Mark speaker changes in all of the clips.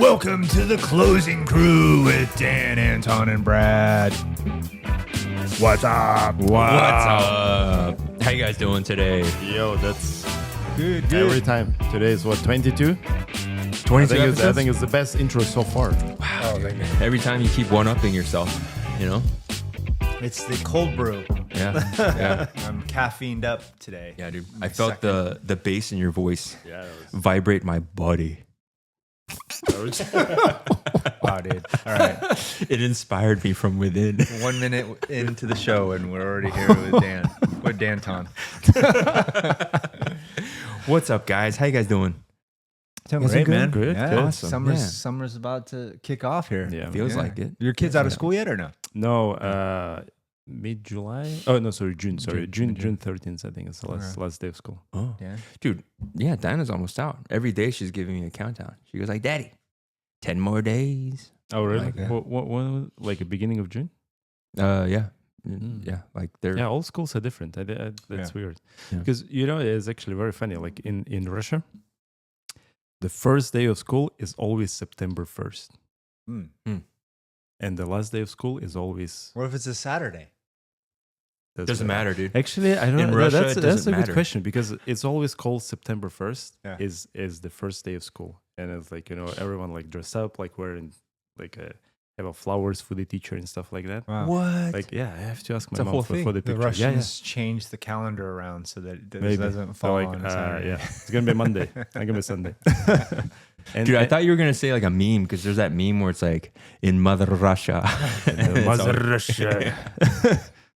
Speaker 1: Welcome to the closing crew with Dan, Anton, and Brad. What's up?
Speaker 2: What's up? How you guys doing today?
Speaker 3: Yo, that's
Speaker 1: Good.
Speaker 3: every time. Today is what, 22?
Speaker 2: 22
Speaker 3: I think it's the best intro so far.
Speaker 2: Wow, dude. Every time you keep one-upping yourself, you know?
Speaker 1: It's the cold brew.
Speaker 2: Yeah. Yeah.
Speaker 1: I'm caffeined up today.
Speaker 2: Yeah, dude. I felt the bass in your voice
Speaker 3: Yeah.
Speaker 2: vibrate my body.
Speaker 1: Wow, dude. All right.
Speaker 2: It inspired me from within.
Speaker 1: 1 minute into the show, and we're already here with Dan. With Danton.
Speaker 2: What's up, guys? How you guys doing?
Speaker 1: Doing
Speaker 2: Guys are
Speaker 1: great,
Speaker 2: good?
Speaker 1: man.
Speaker 3: Good,
Speaker 1: Yeah.
Speaker 3: good.
Speaker 2: Awesome.
Speaker 1: Summer's about to kick off here.
Speaker 3: Yeah.
Speaker 2: Feels like it.
Speaker 1: Your kids out of school yet or no?
Speaker 3: No, mid-July. Oh, no, sorry, June. Sorry,
Speaker 2: June.
Speaker 3: June 13th, I think it's the
Speaker 1: Okay.
Speaker 3: last day of school.
Speaker 2: Oh,
Speaker 1: Yeah.
Speaker 2: dude. Yeah, Dinah's almost out. Every day she's giving me a countdown. She goes like, "Daddy, 10 more days."
Speaker 3: Oh, really?
Speaker 2: Like,
Speaker 3: What, like the beginning of June?
Speaker 2: Yeah.
Speaker 3: Mm.
Speaker 2: Yeah, like they're
Speaker 3: Yeah, all schools are different. That's weird.
Speaker 2: Yeah.
Speaker 3: Because, it's actually very funny. Like in Russia, the first day of school is always September 1st. And the last day of school is always...
Speaker 1: What if it's a Saturday?
Speaker 2: doesn't matter, dude.
Speaker 3: Actually, I don't
Speaker 2: In
Speaker 3: know.
Speaker 2: Russia,
Speaker 3: That's
Speaker 2: it
Speaker 3: a
Speaker 2: doesn't
Speaker 3: good
Speaker 2: matter.
Speaker 3: question because it's always called September 1st
Speaker 1: Yeah.
Speaker 3: is the first day of school. And it's like, everyone like dress up, like wearing like have flowers for the teacher and stuff like that.
Speaker 1: Wow.
Speaker 2: What?
Speaker 3: Like, yeah, I have to ask my
Speaker 2: It's a
Speaker 3: mom
Speaker 2: whole
Speaker 3: for
Speaker 2: thing.
Speaker 3: the
Speaker 1: The
Speaker 3: picture.
Speaker 1: Russians changed the calendar around so that it
Speaker 3: Maybe.
Speaker 1: doesn't
Speaker 3: So
Speaker 1: fall
Speaker 3: like,
Speaker 1: on a Saturday.
Speaker 3: yeah, it's gonna be Monday. Not gonna be Sunday. And,
Speaker 2: Dude, I thought you were gonna say like a meme because there's that meme where it's like in Mother Russia.
Speaker 3: Mother Russia.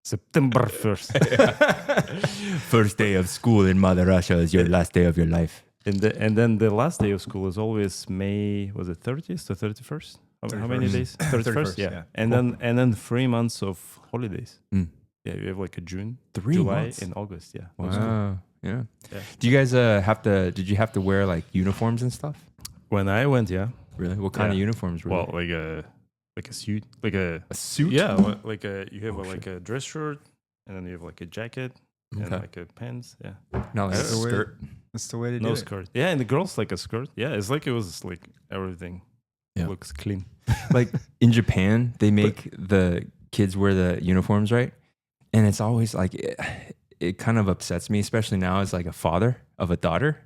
Speaker 3: September 1st.
Speaker 2: First day of school in Mother Russia is your last day of your life.
Speaker 3: And then the last day of school is always May. Was it 30th or 31st? How many
Speaker 1: 31st.
Speaker 3: days? 31st. Yeah.
Speaker 1: yeah.
Speaker 3: And then 3 months of holidays.
Speaker 2: Mm.
Speaker 3: Yeah, you have like a June,
Speaker 2: 3
Speaker 3: July,
Speaker 2: months?
Speaker 3: and August. Yeah.
Speaker 2: Wow. Yeah.
Speaker 3: Yeah.
Speaker 2: Do you guys did you have to wear like uniforms and stuff?
Speaker 3: When I went, yeah.
Speaker 2: Really? What kind of
Speaker 3: Yeah.
Speaker 2: uniforms were
Speaker 3: Well,
Speaker 2: they?
Speaker 3: like a suit, like a
Speaker 2: suit?
Speaker 3: yeah, like you have
Speaker 2: Oh,
Speaker 3: like a dress shirt, and then you have like a jacket and
Speaker 2: Okay.
Speaker 3: like a pants. Yeah.
Speaker 2: Not like a
Speaker 1: That's the way-
Speaker 2: skirt.
Speaker 1: That's the way to do
Speaker 3: No
Speaker 1: it.
Speaker 3: skirt. Yeah, and the girls like a skirt. Yeah, it's like it was like everything
Speaker 2: Yeah.
Speaker 3: looks clean.
Speaker 2: Like in Japan, they make the kids wear the uniforms, right? And it's always like it kind of upsets me, especially now as like a father of a daughter.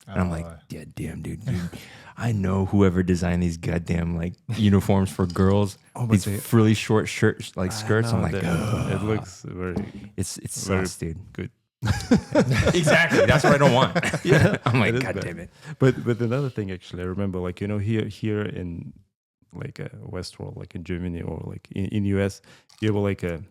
Speaker 2: And I'm like, yeah, damn, dude. I know whoever designed these goddamn like uniforms for girls, these frilly short shirts, like skirts. I'm like,
Speaker 3: it looks very
Speaker 2: it's
Speaker 3: very
Speaker 2: sus, dude.
Speaker 3: good.
Speaker 2: Exactly. That's what I don't want.
Speaker 3: Yeah,
Speaker 2: I'm like,
Speaker 3: it is
Speaker 2: God
Speaker 3: bad.
Speaker 2: damn it.
Speaker 3: But another thing, actually, I remember, like, here in like Westworld, like in Germany or like in US, you have like a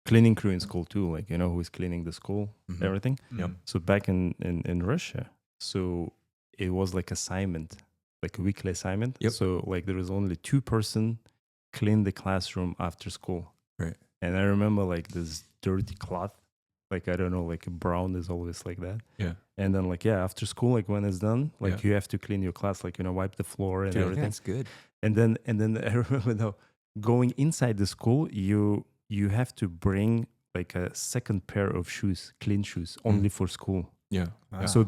Speaker 3: cleaning crew in school too, like who's cleaning the school,
Speaker 2: Mhm.
Speaker 3: everything.
Speaker 2: Yep.
Speaker 3: So back in Russia, so it was like assignment, like a weekly assignment.
Speaker 2: Yep.
Speaker 3: So like there was only 2 person clean the classroom after school.
Speaker 2: Right.
Speaker 3: And I remember like this dirty cloth, like I don't know, like brown is always like that.
Speaker 2: Yeah.
Speaker 3: And then like after school, like when it's done, like
Speaker 2: Yeah.
Speaker 3: you have to clean your class, like wipe the floor and
Speaker 2: Dude,
Speaker 3: everything.
Speaker 2: that's good.
Speaker 3: And then I remember now going inside the school, you have to bring like a second pair of shoes, clean shoes, only for school.
Speaker 2: Yeah.
Speaker 1: Wow.
Speaker 3: So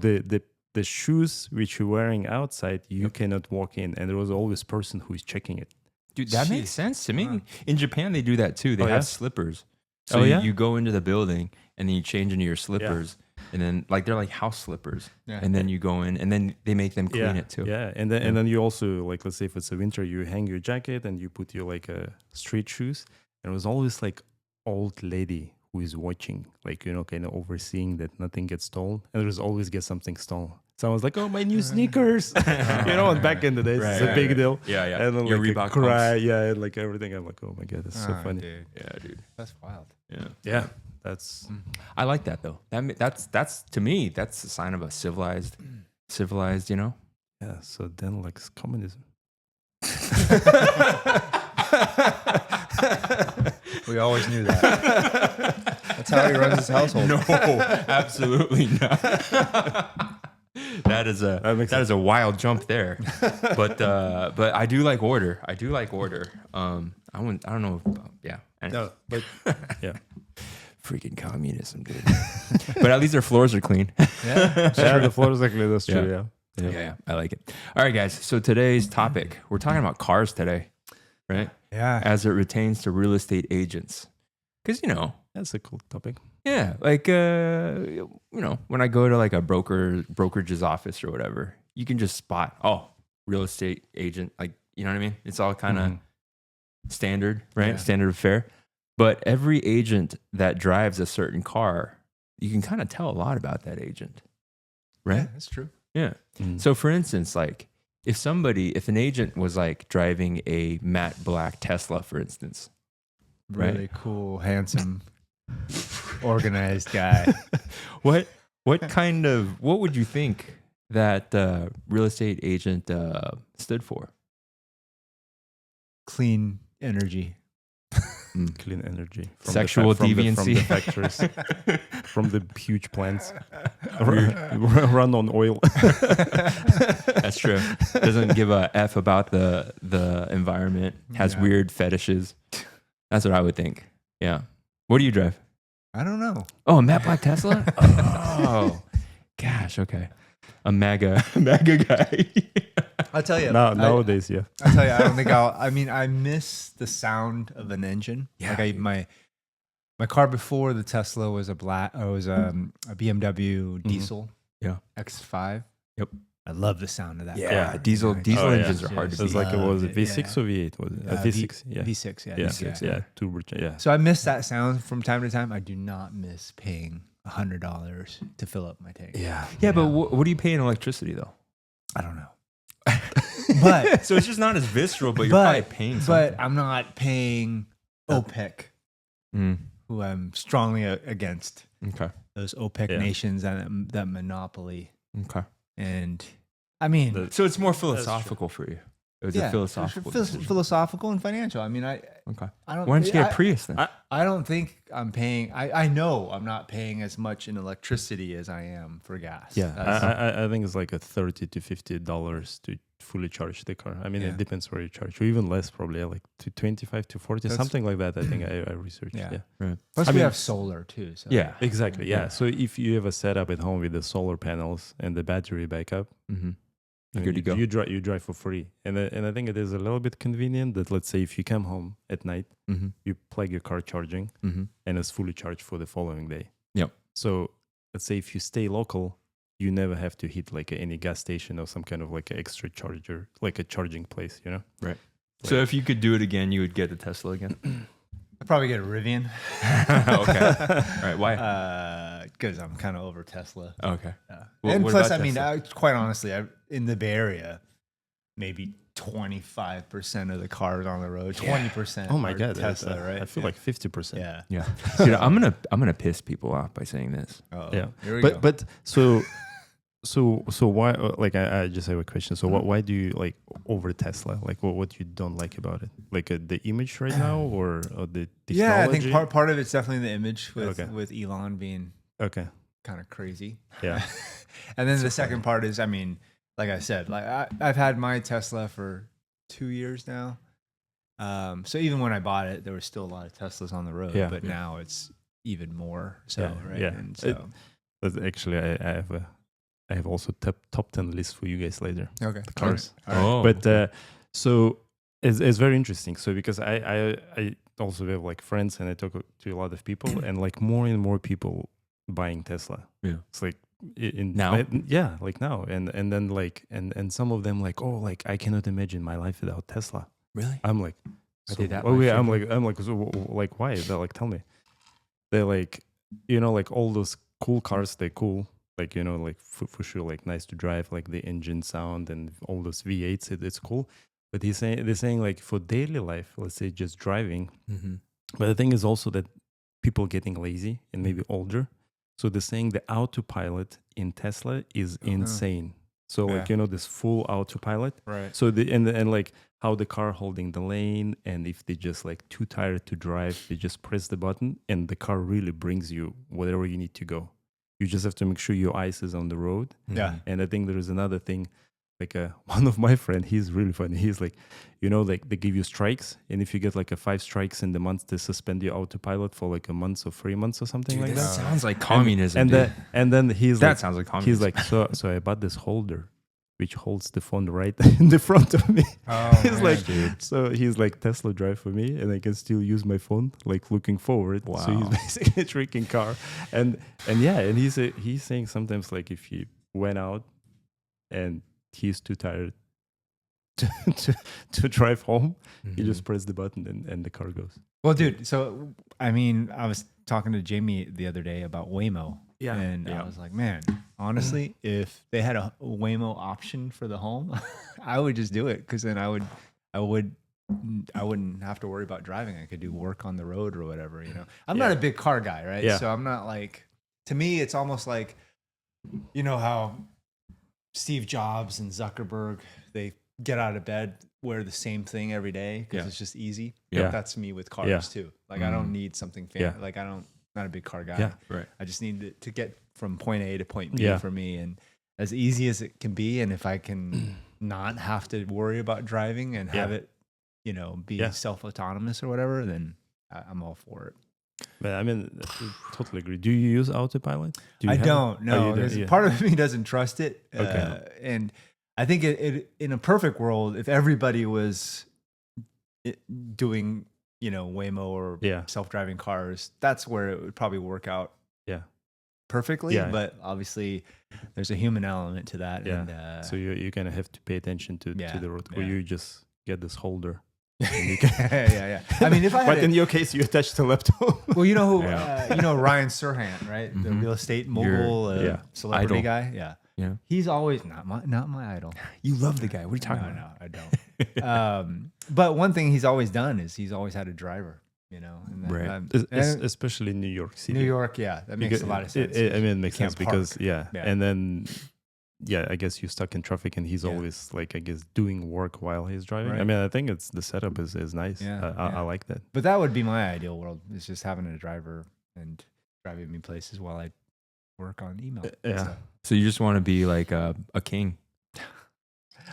Speaker 3: the shoes which you're wearing outside, you cannot walk in, and there was always person who is checking it.
Speaker 2: Dude, that makes
Speaker 1: Jeez.
Speaker 2: sense to me.
Speaker 1: Wow.
Speaker 2: In Japan, they do that too. They
Speaker 3: Oh,
Speaker 2: have
Speaker 3: yeah?
Speaker 2: slippers. So
Speaker 3: Oh, yeah?
Speaker 2: you go into the building and then you change into your slippers. And then like they're like house slippers.
Speaker 1: Yeah.
Speaker 2: And then you go in and then they make them clean it too.
Speaker 3: Yeah, and then you also, like, let's say if it's a winter, you hang your jacket and you put your like street shoes. And it was always like old lady who is watching, like kind of overseeing that nothing gets stolen, and there's always get something stolen. So I was like, oh, my new sneakers, and back in the days, it's a big deal.
Speaker 2: Yeah, yeah.
Speaker 3: And then
Speaker 2: Your
Speaker 3: like
Speaker 2: Reebok
Speaker 3: a cry,
Speaker 2: pumps.
Speaker 3: yeah, and like everything. I'm like, oh my god, that's so
Speaker 1: Ah,
Speaker 3: funny.
Speaker 1: dude.
Speaker 2: Yeah, dude.
Speaker 1: That's wild.
Speaker 2: Yeah.
Speaker 3: Yeah, that's
Speaker 2: I like that though. That's to me, that's a sign of a civilized,
Speaker 3: yeah. So then like communism.
Speaker 1: We always knew that. That's how he runs his household.
Speaker 2: No, absolutely not. That is a wild jump there, but I do like order. I don't know. Yeah.
Speaker 3: No, but yeah,
Speaker 2: Freaking communism, dude. But at least their floors are clean.
Speaker 1: Yeah.
Speaker 3: yeah, the floors like that's true.
Speaker 2: Yeah.
Speaker 3: Yeah.
Speaker 2: Yeah, I like it. All right, guys. So today's topic, we're talking about cars today, right?
Speaker 1: Yeah.
Speaker 2: As it pertains to real estate agents. Because,
Speaker 3: That's a cool topic.
Speaker 2: yeah, like, when I go to like a brokerage's office or whatever, you can just spot, real estate agent. Like, you know what I mean? It's all kind of standard, right?
Speaker 1: Yeah.
Speaker 2: Standard of fare. But every agent that drives a certain car, you can kind of tell a lot about that agent, right?
Speaker 1: Yeah, that's true.
Speaker 2: Yeah. So for instance, like if an agent was like driving a matte black Tesla, for instance,
Speaker 1: Really
Speaker 2: right?
Speaker 1: cool, handsome, organized guy.
Speaker 2: What would you think that real estate agent stood for?
Speaker 1: Clean energy.
Speaker 3: Clean energy.
Speaker 2: Sexual deviancy.
Speaker 3: From the factories, from the huge plants. Run on oil.
Speaker 2: That's true. Doesn't give a F about the environment. Has weird fetishes. That's what I would think. Yeah. What do you drive?
Speaker 1: I don't know.
Speaker 2: Oh, a matte black Tesla? Oh, gosh. Okay. A MAGA guy.
Speaker 1: I'll tell you.
Speaker 3: Nowadays, yeah.
Speaker 1: I'll tell you. I don't think I miss the sound of an engine.
Speaker 2: Yeah.
Speaker 1: Like my car before the Tesla was a BMW diesel.
Speaker 2: Yeah.
Speaker 1: X5.
Speaker 2: Yep.
Speaker 1: I love the sound of that.
Speaker 2: Yeah.
Speaker 1: car.
Speaker 2: Diesel engines are hard
Speaker 3: It
Speaker 2: to
Speaker 3: was
Speaker 2: beat.
Speaker 3: like, was it
Speaker 1: Yeah.
Speaker 3: V6 or V8? Was it? V6, yeah.
Speaker 1: V6, yeah.
Speaker 3: Yeah,
Speaker 1: V6,
Speaker 3: yeah. Turbo, yeah.
Speaker 1: So I miss that sound from time to time. I do not miss paying $100 to fill up my tank.
Speaker 3: Yeah.
Speaker 2: Yeah, but what do you pay in electricity though?
Speaker 1: I don't know. But
Speaker 2: So it's just not as visceral, but you're probably paying something.
Speaker 1: but I'm not paying OPEC,
Speaker 2: Mm,
Speaker 1: who I'm strongly against.
Speaker 2: okay.
Speaker 1: Those OPEC
Speaker 3: Yeah.
Speaker 1: nations and that monopoly.
Speaker 2: Okay.
Speaker 1: And I mean,
Speaker 3: The-
Speaker 2: So it's more philosophical for you. It was a philosophical decision.
Speaker 1: philosophical and financial. I mean, I
Speaker 2: Okay.
Speaker 1: don't.
Speaker 2: Why don't you get a Prius then?
Speaker 1: I don't think I'm paying. I know I'm not paying as much in electricity as I am for gas.
Speaker 3: Yeah,
Speaker 1: That's-
Speaker 3: I think it's like a $30 to $50 to fully charge the car. I mean,
Speaker 1: Yeah.
Speaker 3: it depends where you charge, or even less, probably like to 25 to 40,
Speaker 1: That's-
Speaker 3: something like that. I think I researched.
Speaker 1: Yeah.
Speaker 3: Yeah.
Speaker 1: Plus,
Speaker 3: I
Speaker 1: we
Speaker 3: mean-
Speaker 1: have solar too. So
Speaker 2: Yeah.
Speaker 3: Exactly. Yeah.
Speaker 2: Yeah.
Speaker 3: So if you have a setup at home with the solar panels and the battery backup,
Speaker 2: Mm-hmm.
Speaker 3: I
Speaker 2: You're
Speaker 3: mean,
Speaker 2: good to go.
Speaker 3: You drive for free, and I think it is a little bit convenient that, let's say, if you come home at night,
Speaker 2: Mm-hmm.
Speaker 3: you plug your car charging,
Speaker 2: Mm-hmm.
Speaker 3: and it's fully charged for the following day.
Speaker 2: Yep.
Speaker 3: So let's say if you stay local, you never have to hit like any gas station or some kind of like an extra charger, like a charging place, you know?
Speaker 2: Right. So if you could do it again, you would get a Tesla again.
Speaker 1: I'd probably get a Rivian.
Speaker 2: Okay. All right. Why?
Speaker 1: Because I'm kind of over Tesla.
Speaker 2: Okay.
Speaker 1: And
Speaker 2: what
Speaker 1: plus,
Speaker 2: about
Speaker 1: I mean,
Speaker 2: Tesla?
Speaker 1: quite honestly, in the Bay Area, maybe 25% of the cars on the road, 20%.
Speaker 3: Oh my
Speaker 1: are
Speaker 3: God,
Speaker 1: Tesla, right?
Speaker 3: I feel like 50%.
Speaker 1: Yeah.
Speaker 2: Yeah. Dude, I'm gonna piss people off by saying this.
Speaker 1: Oh,
Speaker 3: Yeah.
Speaker 1: Here we go.
Speaker 3: But so why? Like I just have a question. So why do you like over Tesla? Like what you don't like about it? Like the image right now, or the technology?
Speaker 1: Yeah, I think part of it's definitely the image with
Speaker 3: Okay.
Speaker 1: with Elon being
Speaker 3: Okay.
Speaker 1: kind of crazy.
Speaker 3: Yeah.
Speaker 1: And then the second part is, I mean, like I said, like I've had my Tesla for 2 years now. So even when I bought it, there was still a lot of Teslas on the road.
Speaker 3: Yeah.
Speaker 1: But now it's even more so,
Speaker 3: Yeah,
Speaker 1: right?
Speaker 3: yeah.
Speaker 1: And so,
Speaker 3: That's actually I have also top 10 list for you guys later.
Speaker 1: okay.
Speaker 3: The cars.
Speaker 1: All right.
Speaker 2: Oh.
Speaker 3: But so it's very interesting. So because I also have like friends and I talk to a lot of people and like more and more people buying Tesla.
Speaker 2: Yeah.
Speaker 3: It's like in
Speaker 2: Now?
Speaker 3: yeah, like now. And then like and some of them like, oh, like I cannot imagine my life without Tesla.
Speaker 2: Really?
Speaker 3: I'm like,
Speaker 2: Are
Speaker 3: so,
Speaker 2: they that
Speaker 3: oh
Speaker 2: much
Speaker 3: yeah, I'm
Speaker 2: different?
Speaker 3: like, so like why? They're like, tell me. They're like, you know, like all those cool cars, they're cool. Like, you know, like for sure, like nice to drive, like the engine sound and all those V8s, it's cool. But they're saying like for daily life, let's say just driving.
Speaker 2: Mm-hmm.
Speaker 3: But the thing is also that people getting lazy and maybe older. So they're saying the autopilot in Tesla is insane. So like, you know, this full autopilot.
Speaker 1: Right.
Speaker 3: So and like how the car holding the lane, and if they just like too tired to drive, they just press the button and the car really brings you wherever you need to go. You just have to make sure your eyes is on the road.
Speaker 1: Yeah.
Speaker 3: And I think there is another thing, like one of my friend, he's really funny. He's like, you know, like they give you strikes, and if you get like 5 strikes in the month, they suspend your autopilot for like a month or 3 months or something
Speaker 2: Dude,
Speaker 3: like
Speaker 2: that
Speaker 3: that.
Speaker 2: sounds like communism.
Speaker 3: And
Speaker 2: dude.
Speaker 3: then he's
Speaker 2: that
Speaker 3: like,
Speaker 2: sounds like communism.
Speaker 3: he's like, so I bought this holder which holds the phone right in the front of me.
Speaker 1: Oh,
Speaker 3: He's
Speaker 1: man.
Speaker 3: like,
Speaker 2: Dude.
Speaker 3: so he's like Tesla drive for me, and I can still use my phone like looking forward. So he's
Speaker 2: Wow.
Speaker 3: basically a tricking car, and yeah, and he's saying sometimes like if he went out and he's too tired to to drive home, he just press the button and the car goes.
Speaker 1: Well, dude, so I mean, I was talking to Jamie the other day about Waymo.
Speaker 3: Yeah,
Speaker 1: And
Speaker 3: yeah.
Speaker 1: I was like, man, honestly, if they had a Waymo option for the home, I would just do it because then I wouldn't have to worry about driving. I could do work on the road or whatever, you know. I'm not a big car guy, right?
Speaker 3: Yeah.
Speaker 1: So I'm not like, to me, it's almost like, you know how Steve Jobs and Zuckerberg, they get out of bed, wear the same thing every day because
Speaker 2: Yeah.
Speaker 1: it's just easy.
Speaker 3: Yeah.
Speaker 1: That's me with cars
Speaker 3: Yeah.
Speaker 1: too. Like I don't need something fancy.
Speaker 3: Yeah.
Speaker 1: Like not a big car guy.
Speaker 3: Yeah.
Speaker 2: Right.
Speaker 1: I just need to get from point A to point B
Speaker 3: Yeah.
Speaker 1: for me, and as easy as it can be. And if I can not have to worry about driving and have
Speaker 3: Yeah.
Speaker 1: it, you know, be
Speaker 3: Yeah.
Speaker 1: self-autonomous or whatever, then I'm all for it.
Speaker 3: But I mean, I totally agree. Do you use autopilot? Do you
Speaker 1: I
Speaker 3: have it?
Speaker 1: don't
Speaker 3: Oh,
Speaker 1: know.
Speaker 3: you don't? Yeah.
Speaker 1: Part of me doesn't trust it.
Speaker 3: Okay.
Speaker 1: And I think it in a perfect world, if everybody was doing, you know, Waymo or
Speaker 3: Yeah.
Speaker 1: self-driving cars, that's where it would probably work out
Speaker 3: Yeah.
Speaker 1: perfectly.
Speaker 3: Yeah.
Speaker 1: But obviously there's a human element to that.
Speaker 3: Yeah.
Speaker 1: And,
Speaker 3: So you kind of have to pay attention to
Speaker 1: Yeah,
Speaker 3: the road, or
Speaker 1: yeah.
Speaker 3: you just get this holder.
Speaker 1: yeah. I mean, if I had
Speaker 3: But in your case, you attach the laptop.
Speaker 1: well, you know who,
Speaker 2: Yeah.
Speaker 1: you know, Ryan Serhant, right? The
Speaker 2: Mhm.
Speaker 1: real estate
Speaker 2: Your-
Speaker 1: mogul,
Speaker 3: yeah,
Speaker 1: celebrity
Speaker 2: idol.
Speaker 1: guy. Yeah.
Speaker 2: Yeah.
Speaker 1: He's always not my idol.
Speaker 2: You love the guy. What are you talking
Speaker 1: No,
Speaker 2: about?
Speaker 1: I don't. But one thing he's always done is he's always had a driver, you know. And that,
Speaker 2: Right.
Speaker 1: and
Speaker 3: Especially in New York City.
Speaker 1: New York, yeah, that makes
Speaker 3: Because
Speaker 1: a lot of sense.
Speaker 3: I mean, it makes
Speaker 1: You
Speaker 3: sense
Speaker 1: can't
Speaker 3: because
Speaker 1: park.
Speaker 3: yeah,
Speaker 1: Yeah.
Speaker 3: and then I guess you're stuck in traffic, and he's
Speaker 1: Yeah.
Speaker 3: always like, I guess, doing work while he's driving. I
Speaker 1: Right.
Speaker 3: mean, I think it's the setup is nice.
Speaker 1: Yeah,
Speaker 3: I
Speaker 1: yeah.
Speaker 3: like that.
Speaker 1: But that would be my ideal world, is just having a driver and driving me places while I work on email.
Speaker 3: Yeah.
Speaker 1: So,
Speaker 2: So you just want to be like a king.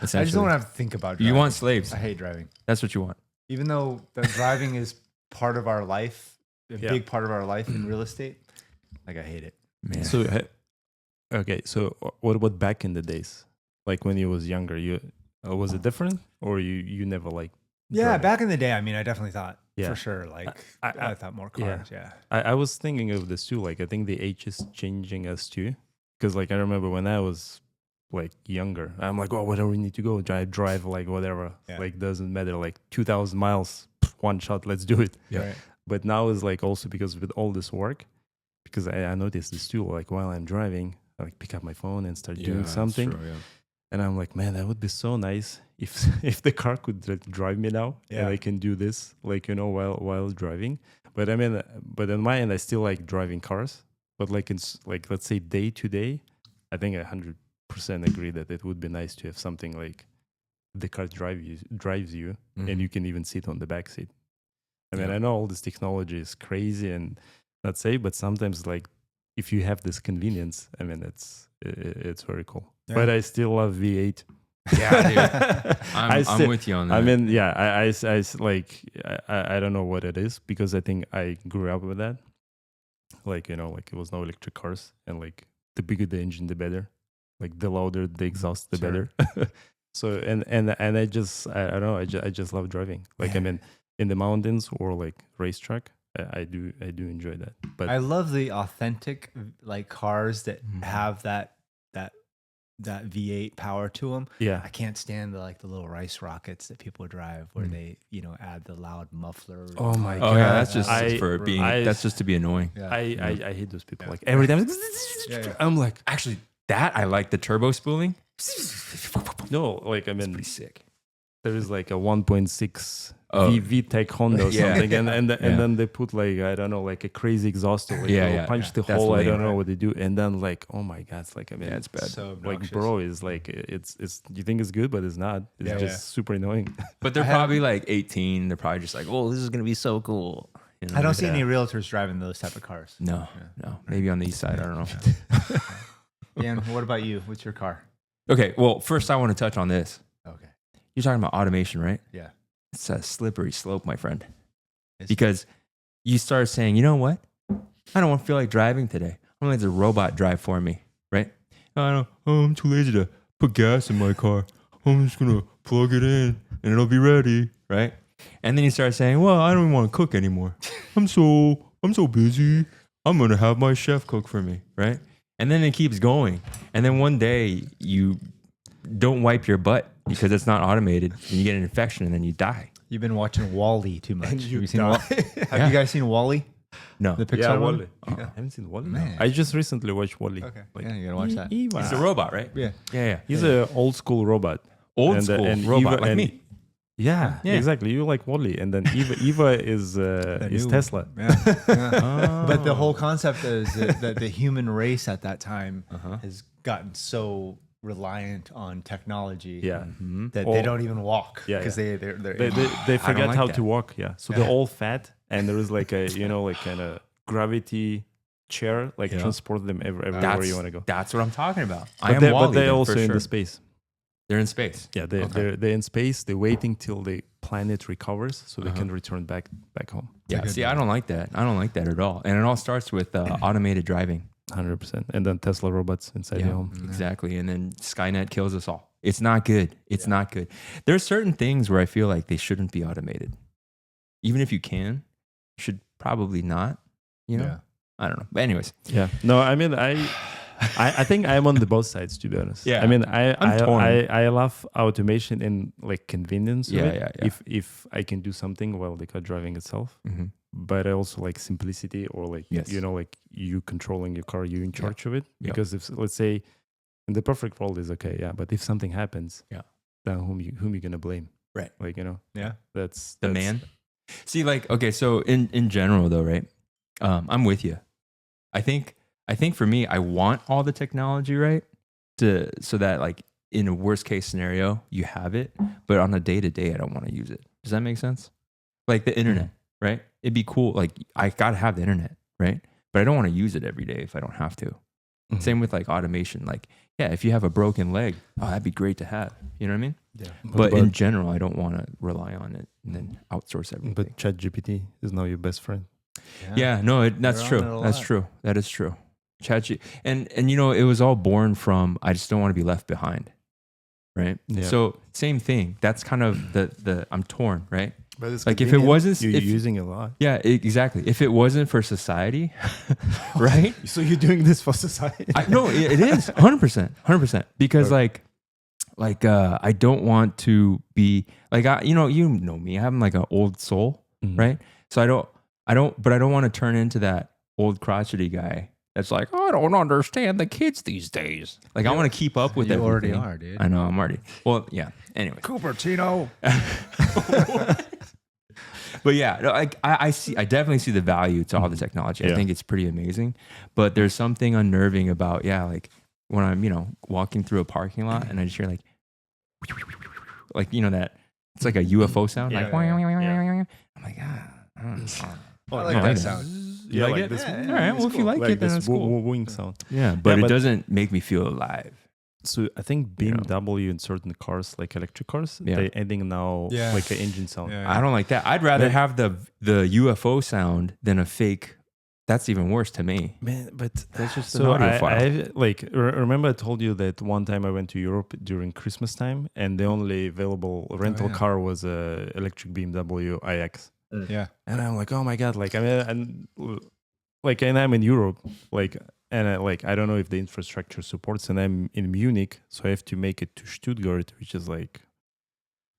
Speaker 1: I just don't have to think about driving.
Speaker 2: You want slaves.
Speaker 1: I hate driving.
Speaker 2: That's what you want.
Speaker 1: Even though the driving is part of our life, a
Speaker 3: Yeah.
Speaker 1: big part of our life in real estate, like I hate it.
Speaker 2: Man.
Speaker 3: So okay, so what about back in the days, like when you was younger? You was it different, or you never like?
Speaker 1: Yeah,
Speaker 3: driving?
Speaker 1: back in the day, I mean, I definitely thought
Speaker 3: Yeah.
Speaker 1: for sure, like
Speaker 3: I-
Speaker 1: I thought more cars. Yeah.
Speaker 3: I was thinking of this too. Like, I think the age is changing us too. Because, like, I remember when I was like younger, I'm like, oh, whatever we need to go, drive, like, whatever.
Speaker 1: Yeah.
Speaker 3: Like, doesn't matter. Like, 2,000 miles, one shot, let's do it.
Speaker 2: Yeah.
Speaker 1: Right.
Speaker 3: But now is like also because with all this work, because I noticed this too. Like, while I'm driving, I like pick up my phone and start doing
Speaker 2: that's
Speaker 3: something.
Speaker 2: true, yeah.
Speaker 3: And I'm like, man, that would be so nice if if the car could like, drive me now,
Speaker 1: Yeah.
Speaker 3: and I can do this, like, you know, while driving. But I mean, but on my end, I still like driving cars. But like like, let's say day to day, I think 100% agree that it would be nice to have something like the car drives you, and
Speaker 2: Mhm.
Speaker 3: you can even sit on the back seat. I mean,
Speaker 2: Yeah.
Speaker 3: I know all this technology is crazy and not safe, but sometimes like if you have this convenience, I mean, it's very cool.
Speaker 1: Yeah.
Speaker 3: But I still love V8.
Speaker 2: Yeah, dude. I'm
Speaker 3: still-
Speaker 2: with you on that.
Speaker 3: I mean, yeah, I don't know what it is, because I think I grew up with that. Like, you know, like it was no electric cars, and like the bigger the engine, the better. Like the louder the exhaust, the
Speaker 1: Sure.
Speaker 3: better. So and I don't know, I just love driving. Like, I mean, in the mountains or like racetrack, I do enjoy that. But
Speaker 1: I love the authentic like cars that
Speaker 2: Mhm.
Speaker 1: have that V8 power to them.
Speaker 3: yeah,
Speaker 1: I can't stand the little rice rockets that people drive where they, you know, add the loud muffler.
Speaker 3: Oh my
Speaker 2: oh yeah, that's
Speaker 3: God.
Speaker 2: just
Speaker 3: I-
Speaker 2: for being.
Speaker 3: I-
Speaker 2: that's just to be annoying.
Speaker 1: Yeah.
Speaker 3: I hate those people.
Speaker 1: Yeah.
Speaker 3: Like every time,
Speaker 1: Yeah.
Speaker 3: I'm like,
Speaker 2: Actually, that I like the turbo spooling.
Speaker 3: no, like, I
Speaker 2: It's
Speaker 3: mean,
Speaker 2: pretty sick.
Speaker 3: there is like a 1.6
Speaker 2: Oh.
Speaker 3: VTEC Honda or
Speaker 2: Yeah.
Speaker 3: something, and
Speaker 2: Yeah.
Speaker 3: then they put like, I don't know, like a crazy exhaust, or like,
Speaker 2: Yeah,
Speaker 3: they'll
Speaker 2: yeah,
Speaker 3: punch
Speaker 2: yeah.
Speaker 3: the
Speaker 2: That's
Speaker 3: hole. I don't
Speaker 2: lame.
Speaker 3: know what they do, and then like, oh my God, it's like, I mean,
Speaker 2: Yeah, it's bad.
Speaker 1: So
Speaker 3: like,
Speaker 1: obnoxious.
Speaker 3: bro, is like, it's you think it's good, but it's not. It's
Speaker 1: Yeah,
Speaker 3: just super annoying.
Speaker 2: But they're
Speaker 1: I have-
Speaker 2: probably like 18. They're probably just like, oh, this is gonna be so cool. You know?
Speaker 1: I don't see
Speaker 3: Yeah.
Speaker 1: any realtors driving those type of cars.
Speaker 2: No, no. Maybe on the east side. I don't know.
Speaker 1: Dan, what about you? What's your car?
Speaker 2: Okay. Well, first I want to touch on this.
Speaker 1: Okay.
Speaker 2: You're talking about automation, right?
Speaker 1: Yeah.
Speaker 2: It's a slippery slope, my friend.
Speaker 1: It's-
Speaker 2: Because you start saying, you know what? I don't want to feel like driving today. I'm gonna let the robot drive for me, right? I don't. Oh, I'm too lazy to put gas in my car. I'm just gonna plug it in and it'll be ready, right? And then you start saying, well, I don't even want to cook anymore. I'm so busy. I'm gonna have my chef cook for me, right? And then it keeps going. And then one day you don't wipe your butt because it's not automated and you get an infection and then you die.
Speaker 1: You've been watching Wall-E too much.
Speaker 3: And
Speaker 1: Have
Speaker 3: you
Speaker 1: you seen
Speaker 3: die.
Speaker 1: Have you guys seen Wall-E?
Speaker 2: No.
Speaker 1: The Pixar one?
Speaker 3: Wall-E. I haven't seen Wall-E.
Speaker 1: Man.
Speaker 3: I just recently watched Wall-E.
Speaker 1: Okay.
Speaker 3: Like,
Speaker 1: Yeah, you gotta watch that.
Speaker 3: Eva.
Speaker 2: It's a robot, right?
Speaker 1: Yeah.
Speaker 2: Yeah.
Speaker 3: He's an old school robot.
Speaker 2: Old school robot,
Speaker 3: Eva-
Speaker 2: like
Speaker 3: and-
Speaker 2: me.
Speaker 3: Yeah,
Speaker 2: Yeah.
Speaker 3: exactly. You like Wall-E, and then Eva is
Speaker 1: new-
Speaker 3: Tesla.
Speaker 1: Yeah. Yeah.
Speaker 2: Oh.
Speaker 1: But the whole concept is that the human race at that time
Speaker 2: Uh-huh.
Speaker 1: has gotten so reliant on technology
Speaker 3: Yeah,
Speaker 1: that
Speaker 3: Or-
Speaker 1: they don't even walk
Speaker 3: Yeah,
Speaker 1: because
Speaker 3: yeah.
Speaker 1: they're
Speaker 3: they forget
Speaker 2: like
Speaker 3: how
Speaker 2: that.
Speaker 3: to walk. Yeah, so
Speaker 1: Yeah.
Speaker 3: they're all fat, and there is like a like kind of gravity chair, like
Speaker 2: Yeah.
Speaker 3: transport them everywhere you want to go.
Speaker 2: That's what I'm talking about. I
Speaker 3: But
Speaker 2: am
Speaker 3: they're,
Speaker 2: Wall-E
Speaker 3: but they're
Speaker 2: then,
Speaker 3: also
Speaker 2: for
Speaker 3: in
Speaker 2: sure.
Speaker 3: the space.
Speaker 2: They're in space.
Speaker 3: Yeah,
Speaker 2: Okay.
Speaker 3: they're in space. They're waiting till the planet recovers so they
Speaker 2: Uh-huh.
Speaker 3: can return back home.
Speaker 2: Yeah.
Speaker 1: good
Speaker 2: See,
Speaker 1: one.
Speaker 2: I don't like that. I don't like that at all. And it all starts with automated driving.
Speaker 3: 100%. And then Tesla robots inside the home.
Speaker 2: Exactly. And then Skynet kills us all. It's not good. It's not good. There's certain things where I feel like they shouldn't be automated. Even if you can, you should probably not. You know?
Speaker 1: Yeah.
Speaker 2: I don't know. But anyways,
Speaker 3: Yeah. No, I mean, I think I'm on the both sides, to be honest.
Speaker 2: Yeah.
Speaker 3: I mean,
Speaker 2: I'm torn.
Speaker 3: I love automation and like convenience. of
Speaker 2: Yeah,
Speaker 3: it,
Speaker 2: yeah.
Speaker 3: If I can do something while the car driving itself,
Speaker 2: mm-hmm.
Speaker 3: but I also like simplicity or like
Speaker 2: Yes.
Speaker 3: like you controlling your car, you in charge of it.
Speaker 2: Yeah.
Speaker 3: Because if let's say, in the perfect world is okay, yeah. But if something happens,
Speaker 2: Yeah.
Speaker 3: then whom you gonna blame?
Speaker 2: Right.
Speaker 3: Like
Speaker 1: Yeah.
Speaker 3: that's
Speaker 2: The man. See, like, okay, so in general though, right? I'm with you. I think for me, I want all the technology, right? So that like in a worst case scenario, you have it, but on a day to day, I don't want to use it. Does that make sense? Like the internet, right? It'd be cool. Like I gotta have the internet, right? But I don't want to use it every day if I don't have to.
Speaker 3: Mhm.
Speaker 2: Same with like automation. Like, yeah, if you have a broken leg, oh, that'd be great to have. You know what I mean?
Speaker 3: Yeah.
Speaker 2: But in general, I don't want to rely on it and then outsource everything.
Speaker 3: but ChatGPT is now your best friend.
Speaker 2: Yeah, no, that's
Speaker 1: They're on
Speaker 2: true.
Speaker 1: it a
Speaker 2: That's
Speaker 1: lot.
Speaker 2: true. That is true. ChatGPT, and it was all born from I just don't want to be left behind, right?
Speaker 3: Yeah.
Speaker 2: So same thing. That's kind of the I'm torn, right?
Speaker 3: But it's
Speaker 2: Like if it wasn't,
Speaker 3: you're
Speaker 2: if,
Speaker 3: using a lot.
Speaker 2: yeah, exactly. If it wasn't for society, right?
Speaker 3: So you're doing this for society?
Speaker 2: No, it is 100%, because like I don't want to be like you know me. I'm like an old soul,
Speaker 3: Mhm.
Speaker 2: right? So I don't want to turn into that old crotchety guy that's like, I don't understand the kids these days. Like I want to keep up with
Speaker 1: You
Speaker 2: everything.
Speaker 1: already are, dude.
Speaker 2: I know, I'm already. Well, yeah. Anyway,
Speaker 1: Cupertino.
Speaker 2: but yeah, no, I definitely see the value to all the technology. I
Speaker 3: Yeah.
Speaker 2: think it's pretty amazing. But there's something unnerving about like when I'm walking through a parking lot and I just hear like that it's like a UFO sound.
Speaker 3: Yeah,
Speaker 2: like
Speaker 3: yeah.
Speaker 2: I'm like I don't know.
Speaker 1: I
Speaker 2: I
Speaker 1: like
Speaker 2: like
Speaker 1: that
Speaker 2: it.
Speaker 1: sound.
Speaker 2: You like it?
Speaker 3: this,
Speaker 1: Yeah,
Speaker 2: All right. Well, if you like it, then
Speaker 3: this
Speaker 2: it's cool.
Speaker 3: wing sound.
Speaker 2: Yeah, but it
Speaker 3: but-
Speaker 2: doesn't make me feel alive.
Speaker 3: So I think
Speaker 2: You know.
Speaker 3: BMW in certain cars, like electric cars,
Speaker 2: Yeah.
Speaker 3: they're adding now
Speaker 1: Yeah.
Speaker 3: like an engine sound.
Speaker 1: Yeah.
Speaker 2: I don't like that. I'd rather
Speaker 3: Man.
Speaker 2: have the UFO sound than a fake. That's even worse to me.
Speaker 3: Man, but
Speaker 2: That's just an
Speaker 3: so
Speaker 2: audio
Speaker 3: I
Speaker 2: file.
Speaker 3: remember I told you that one time I went to Europe during Christmas time, and the only available rental
Speaker 1: yeah.
Speaker 3: car was a electric BMW iX,
Speaker 1: Yeah.
Speaker 3: and I'm like, oh my god, like I mean, and I'm in Europe, like, and I don't know if the infrastructure supports, and I'm in Munich, so I have to make it to Stuttgart, which is like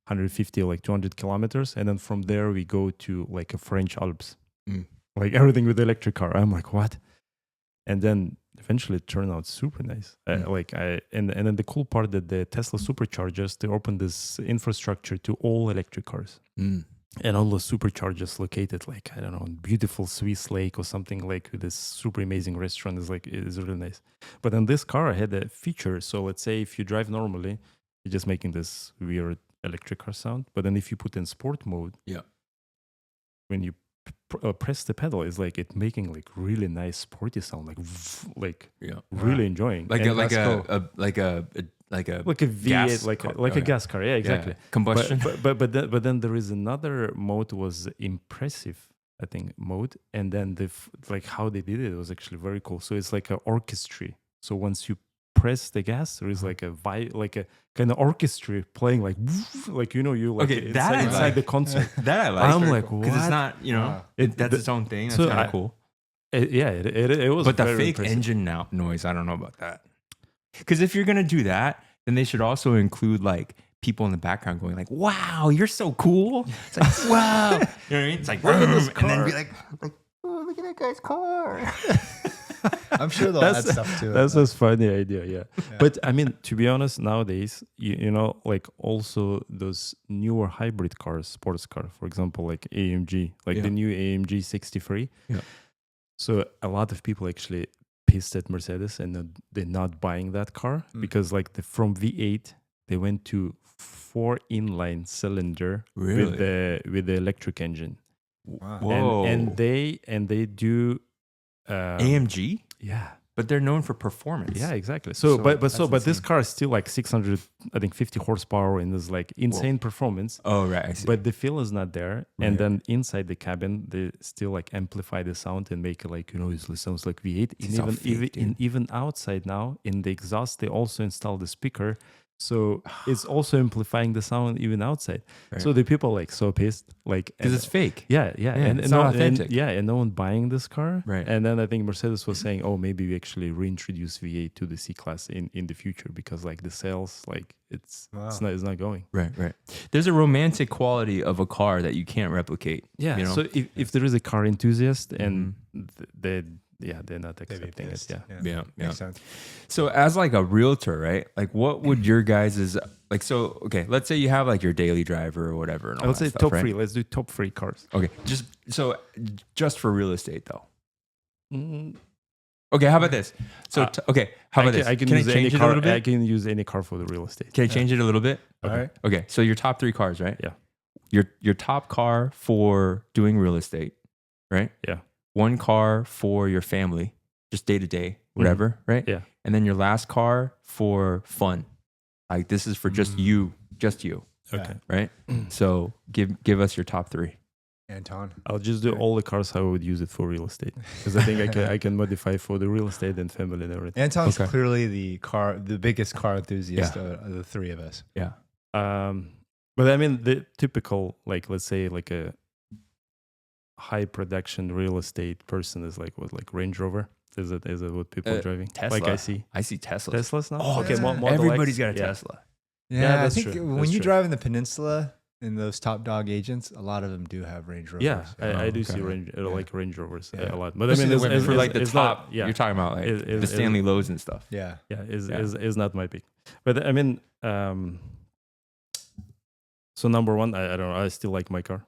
Speaker 3: 150 like 200 kilometers, and then from there we go to like a French Alps.
Speaker 2: Mm.
Speaker 3: Like everything with the electric car. I'm like, what? And then eventually it turned out super nice. And then the cool part that the Tesla superchargers, they opened this infrastructure to all electric cars.
Speaker 2: Mm.
Speaker 3: And all those superchargers located like, I don't know, in beautiful Swiss lake or something, like with this super amazing restaurant is really nice. But in this car I had a feature. So let's say if you drive normally, you're just making this weird electric car sound. But then if you put in sport mode,
Speaker 2: Yeah.
Speaker 3: when you press the pedal, it's like it making like really nice sporty sound, like
Speaker 2: Yeah.
Speaker 3: really enjoying,
Speaker 2: Like
Speaker 3: And
Speaker 2: a like
Speaker 3: that's cool.
Speaker 2: a like a
Speaker 3: like a V8,
Speaker 2: gas
Speaker 3: like
Speaker 2: car.
Speaker 3: like
Speaker 2: Oh,
Speaker 3: a
Speaker 2: yeah.
Speaker 3: gas car, yeah, exactly.
Speaker 2: Combustion.
Speaker 3: But then there is another mode was impressive, I think, mode, and then like how they did it was actually very cool. So it's like an orchestra. So once you press the gas, there is like a like a kind of orchestra playing like you know, you like
Speaker 2: Okay, that I
Speaker 3: inside
Speaker 2: like.
Speaker 3: the concert.
Speaker 2: That I like.
Speaker 3: I'm like,
Speaker 2: because
Speaker 3: what?
Speaker 2: it's not, you know,
Speaker 1: Wow.
Speaker 2: that's its own thing. That's
Speaker 3: So
Speaker 2: kind
Speaker 3: I-
Speaker 2: of cool.
Speaker 3: It was
Speaker 2: But the
Speaker 3: very
Speaker 2: fake
Speaker 3: impressive.
Speaker 2: engine noise, I don't know about that. Because if you're gonna do that, then they should also include like people in the background going like, "Wow, you're so cool!" It's like, "Wow," you know what I mean? It's like,
Speaker 3: Look at this
Speaker 2: and then
Speaker 3: car.
Speaker 2: be like, "Oh, look at that guy's car."
Speaker 1: I'm sure they'll add stuff to it.
Speaker 3: That's
Speaker 1: but-
Speaker 3: a funny idea, yeah. But I mean, to be honest, nowadays, you know, like also those newer hybrid cars, sports car, for example, like AMG, like
Speaker 2: Yeah.
Speaker 3: the new AMG 63.
Speaker 2: Yeah.
Speaker 3: So a lot of people actually pissed at Mercedes and they're not buying that car because like from V8 they went to 4 inline cylinder
Speaker 2: Really?
Speaker 3: with the electric engine.
Speaker 1: Wow.
Speaker 2: Whoa.
Speaker 3: And they do
Speaker 2: AMG,
Speaker 3: yeah.
Speaker 2: but they're known for performance.
Speaker 3: Yeah, exactly. So,
Speaker 2: So
Speaker 3: but
Speaker 2: that's
Speaker 3: this
Speaker 2: insane.
Speaker 3: car is still like 600, I think 50 horsepower and is like insane performance.
Speaker 2: Oh, right. I see.
Speaker 3: But the feel is not there. And
Speaker 2: Right.
Speaker 3: then inside the cabin, they still like amplify the sound and make it like, you know, it sounds like V8.
Speaker 2: It's all fake, dude.
Speaker 3: Even outside now, in the exhaust, they also install the speaker. So it's also amplifying the sound even outside.
Speaker 2: Right.
Speaker 3: So the people like so pissed, like
Speaker 2: Because
Speaker 3: and-
Speaker 2: it's fake.
Speaker 3: yeah,
Speaker 2: it's not authentic.
Speaker 3: and no one buying this car.
Speaker 2: Right.
Speaker 3: And then I think Mercedes was saying, oh, maybe we actually reintroduce V8 to the C class in the future because like the sales, like it's not going.
Speaker 2: Right, right. There's a romantic quality of a car that you can't replicate.
Speaker 3: Yeah.
Speaker 2: You know?
Speaker 3: So if there is a car enthusiast and
Speaker 2: Mm-hmm.
Speaker 3: they're not
Speaker 1: They'd be
Speaker 3: accepting it.
Speaker 1: pissed.
Speaker 3: Yeah.
Speaker 2: Yeah,
Speaker 1: Makes sense.
Speaker 2: So as like a realtor, right? Like what would your guys' like, so, okay, let's say you have like your daily driver or whatever. And all
Speaker 3: Let's
Speaker 2: that
Speaker 3: say
Speaker 2: stuff,
Speaker 3: top
Speaker 2: right?
Speaker 3: 3. Let's do top 3 cars.
Speaker 2: Okay. Just for real estate though.
Speaker 3: Mm,
Speaker 2: Okay. How about this? So, okay. How about this?
Speaker 3: I can
Speaker 2: Can I
Speaker 3: use
Speaker 2: change
Speaker 3: any
Speaker 2: it a
Speaker 3: car.
Speaker 2: little bit?
Speaker 3: I can use any car for the real estate.
Speaker 2: Can I change it a little bit?
Speaker 1: All right.
Speaker 2: Okay. So your top 3 cars, right?
Speaker 3: Yeah.
Speaker 2: Your top car for doing real estate, right?
Speaker 3: Yeah.
Speaker 2: One car for your family, just day to day, whatever, right?
Speaker 3: Yeah.
Speaker 2: And then your last car for fun. Like this is for just you.
Speaker 3: Okay.
Speaker 2: Right? So give us your top 3.
Speaker 1: Anton.
Speaker 3: I'll just do all the cars how I would use it for real estate because I think I can modify for the real estate and family and everything.
Speaker 1: Anton's
Speaker 2: Okay.
Speaker 1: clearly the biggest car enthusiast of the three of us.
Speaker 2: Yeah.
Speaker 3: But I mean the typical like let's say like a high production real estate person is like what like Range Rover. Is it what people are driving?
Speaker 2: Tesla.
Speaker 3: Like I see
Speaker 2: I see Teslas.
Speaker 3: Teslas now.
Speaker 2: Oh,
Speaker 3: okay,
Speaker 1: yeah.
Speaker 3: Model
Speaker 2: everybody's
Speaker 3: X,
Speaker 2: got a
Speaker 3: yeah.
Speaker 2: Tesla.
Speaker 1: Yeah,
Speaker 3: that's
Speaker 1: I think
Speaker 3: true.
Speaker 1: when
Speaker 3: That's
Speaker 1: you
Speaker 3: true.
Speaker 1: drive in the peninsula in those top dog agents, a lot of them do have Range Rovers.
Speaker 3: Yeah, I
Speaker 2: Oh,
Speaker 3: do
Speaker 2: okay.
Speaker 3: see like Range Rovers
Speaker 1: Yeah.
Speaker 3: a lot. But
Speaker 2: Especially
Speaker 3: I mean,
Speaker 2: the women for like the
Speaker 3: it's
Speaker 2: top.
Speaker 3: Not, yeah,
Speaker 2: You're talking about like
Speaker 3: It-
Speaker 2: the Stanley Lowe's and stuff.
Speaker 1: Yeah.
Speaker 3: yeah, is
Speaker 2: Yeah.
Speaker 3: is not my pick. But I mean, so number one, I don't know. I still like my car,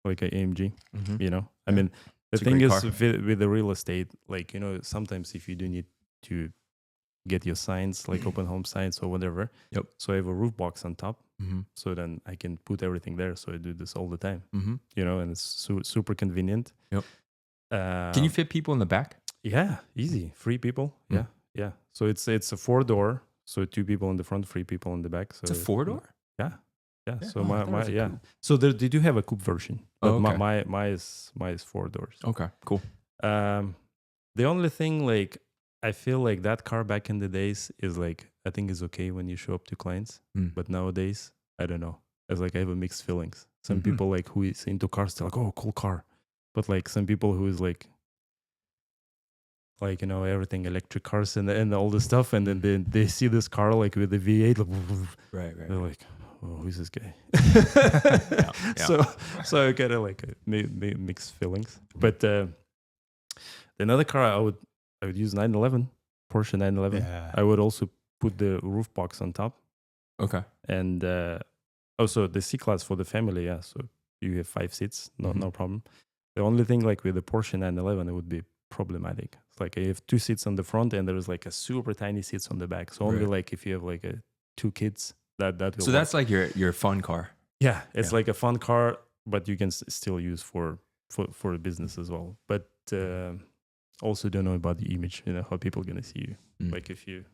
Speaker 3: like a AMG.
Speaker 2: Mhm.
Speaker 3: You know, I
Speaker 1: Yeah.
Speaker 3: mean, the
Speaker 2: It's a
Speaker 3: thing
Speaker 2: great
Speaker 3: is
Speaker 2: car.
Speaker 3: with the real estate, like you know, sometimes if you do need to get your signs, like open home signs or whatever.
Speaker 2: Yep.
Speaker 3: So I have a roof box on top,
Speaker 2: Mhm.
Speaker 3: so then I can put everything there. So I do this all the time.
Speaker 2: Mhm.
Speaker 3: You know, and it's super convenient.
Speaker 2: Yep. Can you fit people in the back?
Speaker 3: Yeah, easy. 3 people.
Speaker 2: Mm.
Speaker 3: Yeah, yeah. So it's a 4-door. So 2 people in the front, 3 people in the back. So
Speaker 2: It's a 4-door.
Speaker 3: Yeah.
Speaker 2: Yeah.
Speaker 3: So
Speaker 2: Oh, I
Speaker 3: my
Speaker 2: thought it was a
Speaker 3: yeah.
Speaker 2: coupe.
Speaker 3: So they do have a coupe version, but
Speaker 2: Oh, okay.
Speaker 3: my is 4 doors.
Speaker 2: Okay. Cool.
Speaker 3: The only thing like I feel like that car back in the days is like I think is okay when you show up to clients,
Speaker 2: Mm.
Speaker 3: but nowadays I don't know. It's like I have a mixed feelings. Some
Speaker 2: Mhm.
Speaker 3: people like who is into cars, they're like, oh, cool car, but like some people who is like you know everything electric cars and all this stuff, and then they see this car like with the V8, like,
Speaker 2: Right.
Speaker 3: they're like, oh, who's this guy?
Speaker 2: Yeah.
Speaker 3: So I kind of like mixed feelings. But another car I would use 911, Porsche 911.
Speaker 1: Yeah.
Speaker 3: I would also put the roof box on top,
Speaker 2: Okay.
Speaker 3: and also the C class for the family. Yeah, so you have 5 seats, no problem. The only thing like with the Porsche 911, it would be problematic. It's like you have 2 seats on the front, and there's like a super tiny seats on the back. So only
Speaker 2: Right.
Speaker 3: like if you have like 2 kids, that will
Speaker 2: So
Speaker 3: work.
Speaker 2: that's like your fun car.
Speaker 3: Yeah, it's
Speaker 2: Yeah.
Speaker 3: like a fun car, but you can still use for a business as well. But also don't know about the image, you know, how people gonna see you,
Speaker 2: Mm.
Speaker 3: like if you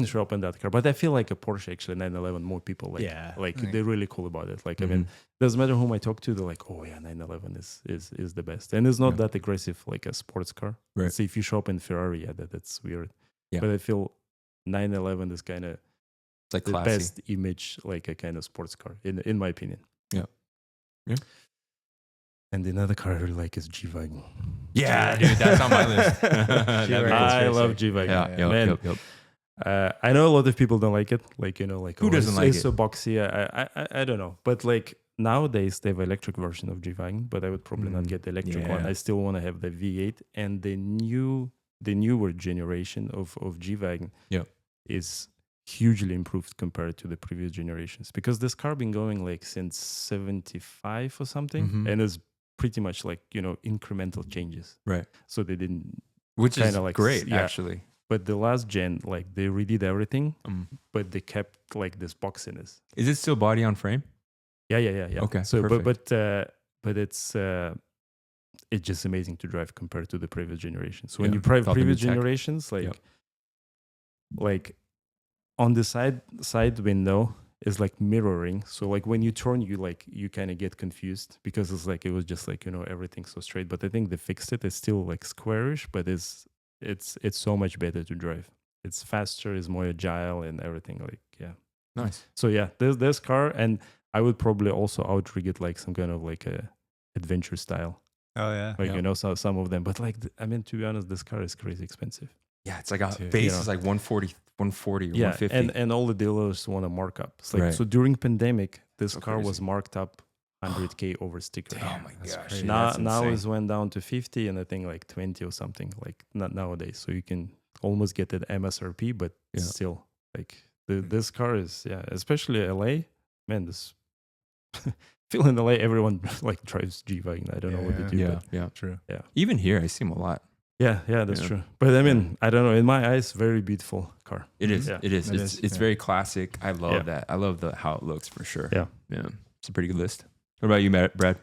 Speaker 3: show up in that car. But I feel like a Porsche actually 911, more people like,
Speaker 1: Yeah.
Speaker 3: like
Speaker 1: Right.
Speaker 3: they're really cool about it. Like I
Speaker 2: Mhm.
Speaker 3: mean, doesn't matter whom I talk to, they're like, oh yeah, 911 is the best, and it's not
Speaker 2: Yeah.
Speaker 3: that aggressive like a sports car.
Speaker 2: Right.
Speaker 3: So if you show up in Ferrari, yeah, that's weird.
Speaker 2: Yeah.
Speaker 3: But I feel 911 is kind of
Speaker 2: It's like
Speaker 3: the
Speaker 2: classy.
Speaker 3: best image, like a kind of sports car, in my opinion.
Speaker 2: Yeah. Yeah.
Speaker 3: And another car I really like is G-Wagon.
Speaker 2: Yeah, dude, that's on my list. That'd be
Speaker 1: G-Wagon's
Speaker 2: cool.
Speaker 3: I
Speaker 1: very
Speaker 3: love
Speaker 1: sick.
Speaker 3: G-Wagon.
Speaker 2: Yeah, yep,
Speaker 3: Man,
Speaker 2: yep.
Speaker 3: I know a lot of people don't like it. Like, like
Speaker 2: Who doesn't like
Speaker 3: it's
Speaker 2: it?
Speaker 3: so boxy. I don't know. But like nowadays they have electric version of G-Wagon, but I would probably not get the electric one.
Speaker 1: Yeah.
Speaker 3: I still want to have the V8 and the newer generation of G-Wagon.
Speaker 2: Yep.
Speaker 3: Is hugely improved compared to the previous generations, because this car been going like since 75 or something,
Speaker 2: Mhm.
Speaker 3: and is pretty much like incremental changes.
Speaker 2: Right.
Speaker 3: So they didn't,
Speaker 2: Which is
Speaker 3: Kinda like
Speaker 2: great,
Speaker 3: yeah.
Speaker 2: actually.
Speaker 3: but the last gen, like they redid everything,
Speaker 2: Mm.
Speaker 3: but they kept like this boxiness.
Speaker 2: Is it still body on frame?
Speaker 3: Yeah.
Speaker 2: Okay,
Speaker 3: So
Speaker 2: perfect.
Speaker 3: but it's just amazing to drive compared to the previous generations. So when
Speaker 2: Yeah,
Speaker 3: you
Speaker 2: with all the new
Speaker 3: previous
Speaker 2: tech.
Speaker 3: generations, like
Speaker 2: Yep.
Speaker 3: like on the side window is like mirroring. So like when you turn, you kind of get confused, because it's like it was just like everything so straight. But I think they fixed it. It's still like squarish, but it's so much better to drive. It's faster, it's more agile, and everything. Like
Speaker 2: Nice.
Speaker 3: So yeah, this car, and I would probably also outrig it like some kind of like a adventure style,
Speaker 1: Oh yeah.
Speaker 3: like
Speaker 2: Yeah.
Speaker 3: so some of them. But like I mean, to be honest, this car is crazy expensive.
Speaker 2: Yeah, it's like a
Speaker 1: Dude,
Speaker 2: base
Speaker 3: you know.
Speaker 2: is like 140 or
Speaker 3: Yeah,
Speaker 2: 150.
Speaker 3: and all the dealers want to mark up. It's like
Speaker 2: Right.
Speaker 3: so during pandemic, this
Speaker 2: So
Speaker 3: car was
Speaker 2: crazy.
Speaker 3: marked up 100K over sticker.
Speaker 2: Oh my
Speaker 1: that's
Speaker 2: gosh.
Speaker 1: crazy.
Speaker 3: Now
Speaker 2: that's
Speaker 3: now
Speaker 2: insane.
Speaker 3: it's went down to 50, and I think like 20 or something. Like not nowadays, so you can almost get it MSRP, but
Speaker 2: Yeah.
Speaker 3: still like this car is especially LA. Man, this feel in LA, everyone like drives G-Wagon. I don't know what they do.
Speaker 2: Yeah,
Speaker 3: But
Speaker 2: yeah.
Speaker 1: True.
Speaker 2: Even here, I see them a lot.
Speaker 3: yeah, that's
Speaker 2: Yeah.
Speaker 3: true. But I mean, I don't know. In my eyes, very beautiful car.
Speaker 2: It is.
Speaker 3: Yeah.
Speaker 2: It is.
Speaker 1: It
Speaker 2: It's
Speaker 1: is,
Speaker 2: it's
Speaker 1: yeah.
Speaker 2: very classic. I love
Speaker 3: Yeah.
Speaker 2: that. I love how it looks for sure.
Speaker 3: Yeah.
Speaker 2: Yeah. It's a pretty good list. What about you, Brad?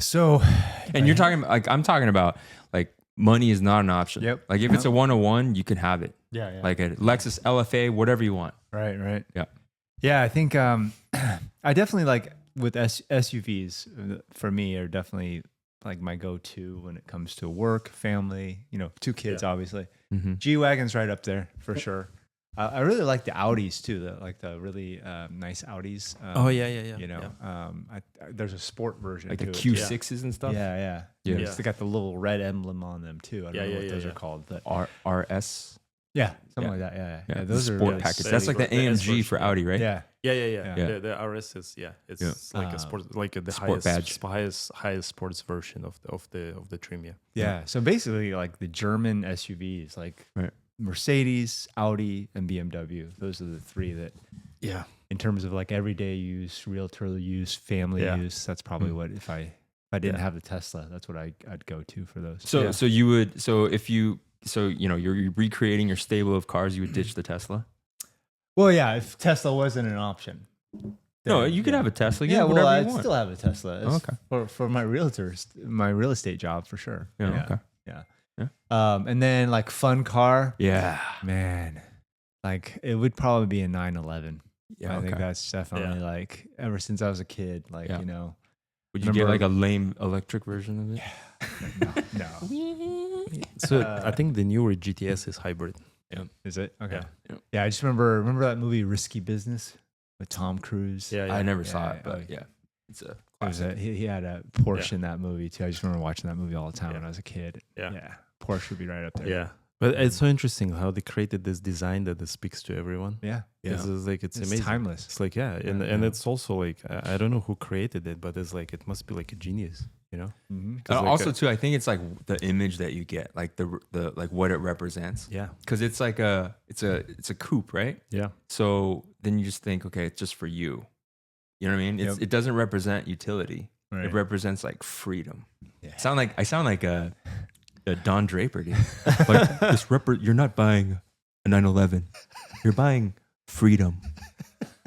Speaker 1: So,
Speaker 2: And you're talking like I'm talking about like money is not an option.
Speaker 1: Yep.
Speaker 2: Like if it's a 101, you can have it.
Speaker 1: yeah.
Speaker 2: Like a Lexus LFA, whatever you want.
Speaker 1: Right.
Speaker 2: Yeah.
Speaker 1: Yeah, I think I definitely like with SUVs for me are definitely like my go-to when it comes to work, family, 2 kids, obviously.
Speaker 2: Mm-hmm.
Speaker 1: G-Wagon's right up there for sure. I really like the Audis too, the really nice Audis. There's a sport version
Speaker 2: Like the
Speaker 1: to it,
Speaker 2: Q6s and stuff.
Speaker 1: Yeah.
Speaker 2: Yeah.
Speaker 1: They got the little red emblem on them too. I don't know what
Speaker 3: Yeah,
Speaker 1: those
Speaker 3: yeah.
Speaker 1: are called, but
Speaker 2: RS.
Speaker 1: yeah, something
Speaker 2: Yeah.
Speaker 1: like that. Yeah.
Speaker 2: Yeah,
Speaker 1: Those are
Speaker 2: sport
Speaker 1: really
Speaker 2: package.
Speaker 1: sick.
Speaker 2: That's like the
Speaker 3: The S
Speaker 2: AMG for
Speaker 3: version,
Speaker 2: Audi, right?
Speaker 1: Yeah.
Speaker 3: Yeah.
Speaker 2: Yeah.
Speaker 3: The RS is it's
Speaker 2: Yeah.
Speaker 3: like a sport, like the
Speaker 2: Sport badge.
Speaker 3: highest sports version of the trim. Yeah.
Speaker 1: Yeah. So basically, like the German SUVs, like
Speaker 2: Right.
Speaker 1: Mercedes, Audi, and BMW. Those are the 3 that,
Speaker 3: Yeah.
Speaker 1: in terms of like everyday use, realtor use, family
Speaker 3: Yeah.
Speaker 1: use, that's probably
Speaker 2: Mm.
Speaker 1: what if I didn't
Speaker 3: Yeah.
Speaker 1: have the Tesla, that's what I'd go to for those.
Speaker 2: So
Speaker 3: Yeah.
Speaker 2: so you would you're recreating your stable of cars, you would ditch the Tesla.
Speaker 1: Well, yeah, if Tesla wasn't an option.
Speaker 2: No,
Speaker 1: then,
Speaker 2: you could
Speaker 1: yeah.
Speaker 2: have a Tesla.
Speaker 1: Yeah,
Speaker 2: whatever
Speaker 1: well,
Speaker 2: you
Speaker 1: I'd
Speaker 2: want.
Speaker 1: still have a Tesla.
Speaker 2: Oh,
Speaker 1: It's for my realtors, my real estate job for sure.
Speaker 2: Yeah, okay.
Speaker 1: And then like fun car,
Speaker 2: Yeah.
Speaker 1: man, like it would probably be a 911.
Speaker 2: Yeah.
Speaker 1: I think
Speaker 2: okay.
Speaker 1: that's definitely like ever since I was a kid, like
Speaker 2: Yeah. Would you
Speaker 1: remember-
Speaker 2: get like a lame electric version of it?
Speaker 1: no.
Speaker 3: So I think the newer GTS is hybrid.
Speaker 1: Is it? Okay.
Speaker 3: Yeah.
Speaker 1: Yeah, I just remember that movie Risky Business with Tom Cruise.
Speaker 3: Yeah.
Speaker 2: I never saw
Speaker 1: Yeah,
Speaker 2: it, but
Speaker 1: okay.
Speaker 2: yeah, it's a
Speaker 1: It was
Speaker 2: classic.
Speaker 1: he had a Porsche in that movie too. I just remember watching that movie all the time when
Speaker 3: Yeah.
Speaker 1: I was a kid.
Speaker 3: Yeah.
Speaker 1: Porsche would be right up there.
Speaker 3: Yeah. But it's so interesting how they created this design that speaks to everyone.
Speaker 1: Yeah.
Speaker 3: It's like it's
Speaker 1: It's
Speaker 3: amazing.
Speaker 1: timeless.
Speaker 3: It's like and
Speaker 1: Yeah.
Speaker 3: it's also like I don't know who created it, but it's like it must be like a genius,
Speaker 1: Mm-hmm.
Speaker 3: 'Cause like
Speaker 2: Also, too, I think it's like the image that you get, like the like what it represents,
Speaker 3: Yeah.
Speaker 2: because it's like it's a coupe, right?
Speaker 3: Yeah.
Speaker 2: So then you just think, okay, it's just for you. You know what I mean?
Speaker 1: Yep.
Speaker 2: It doesn't represent utility.
Speaker 1: Right.
Speaker 2: It represents like freedom.
Speaker 1: Yeah.
Speaker 2: I sound like a Don Draper, dude. Like you're not buying a 911. You're buying freedom,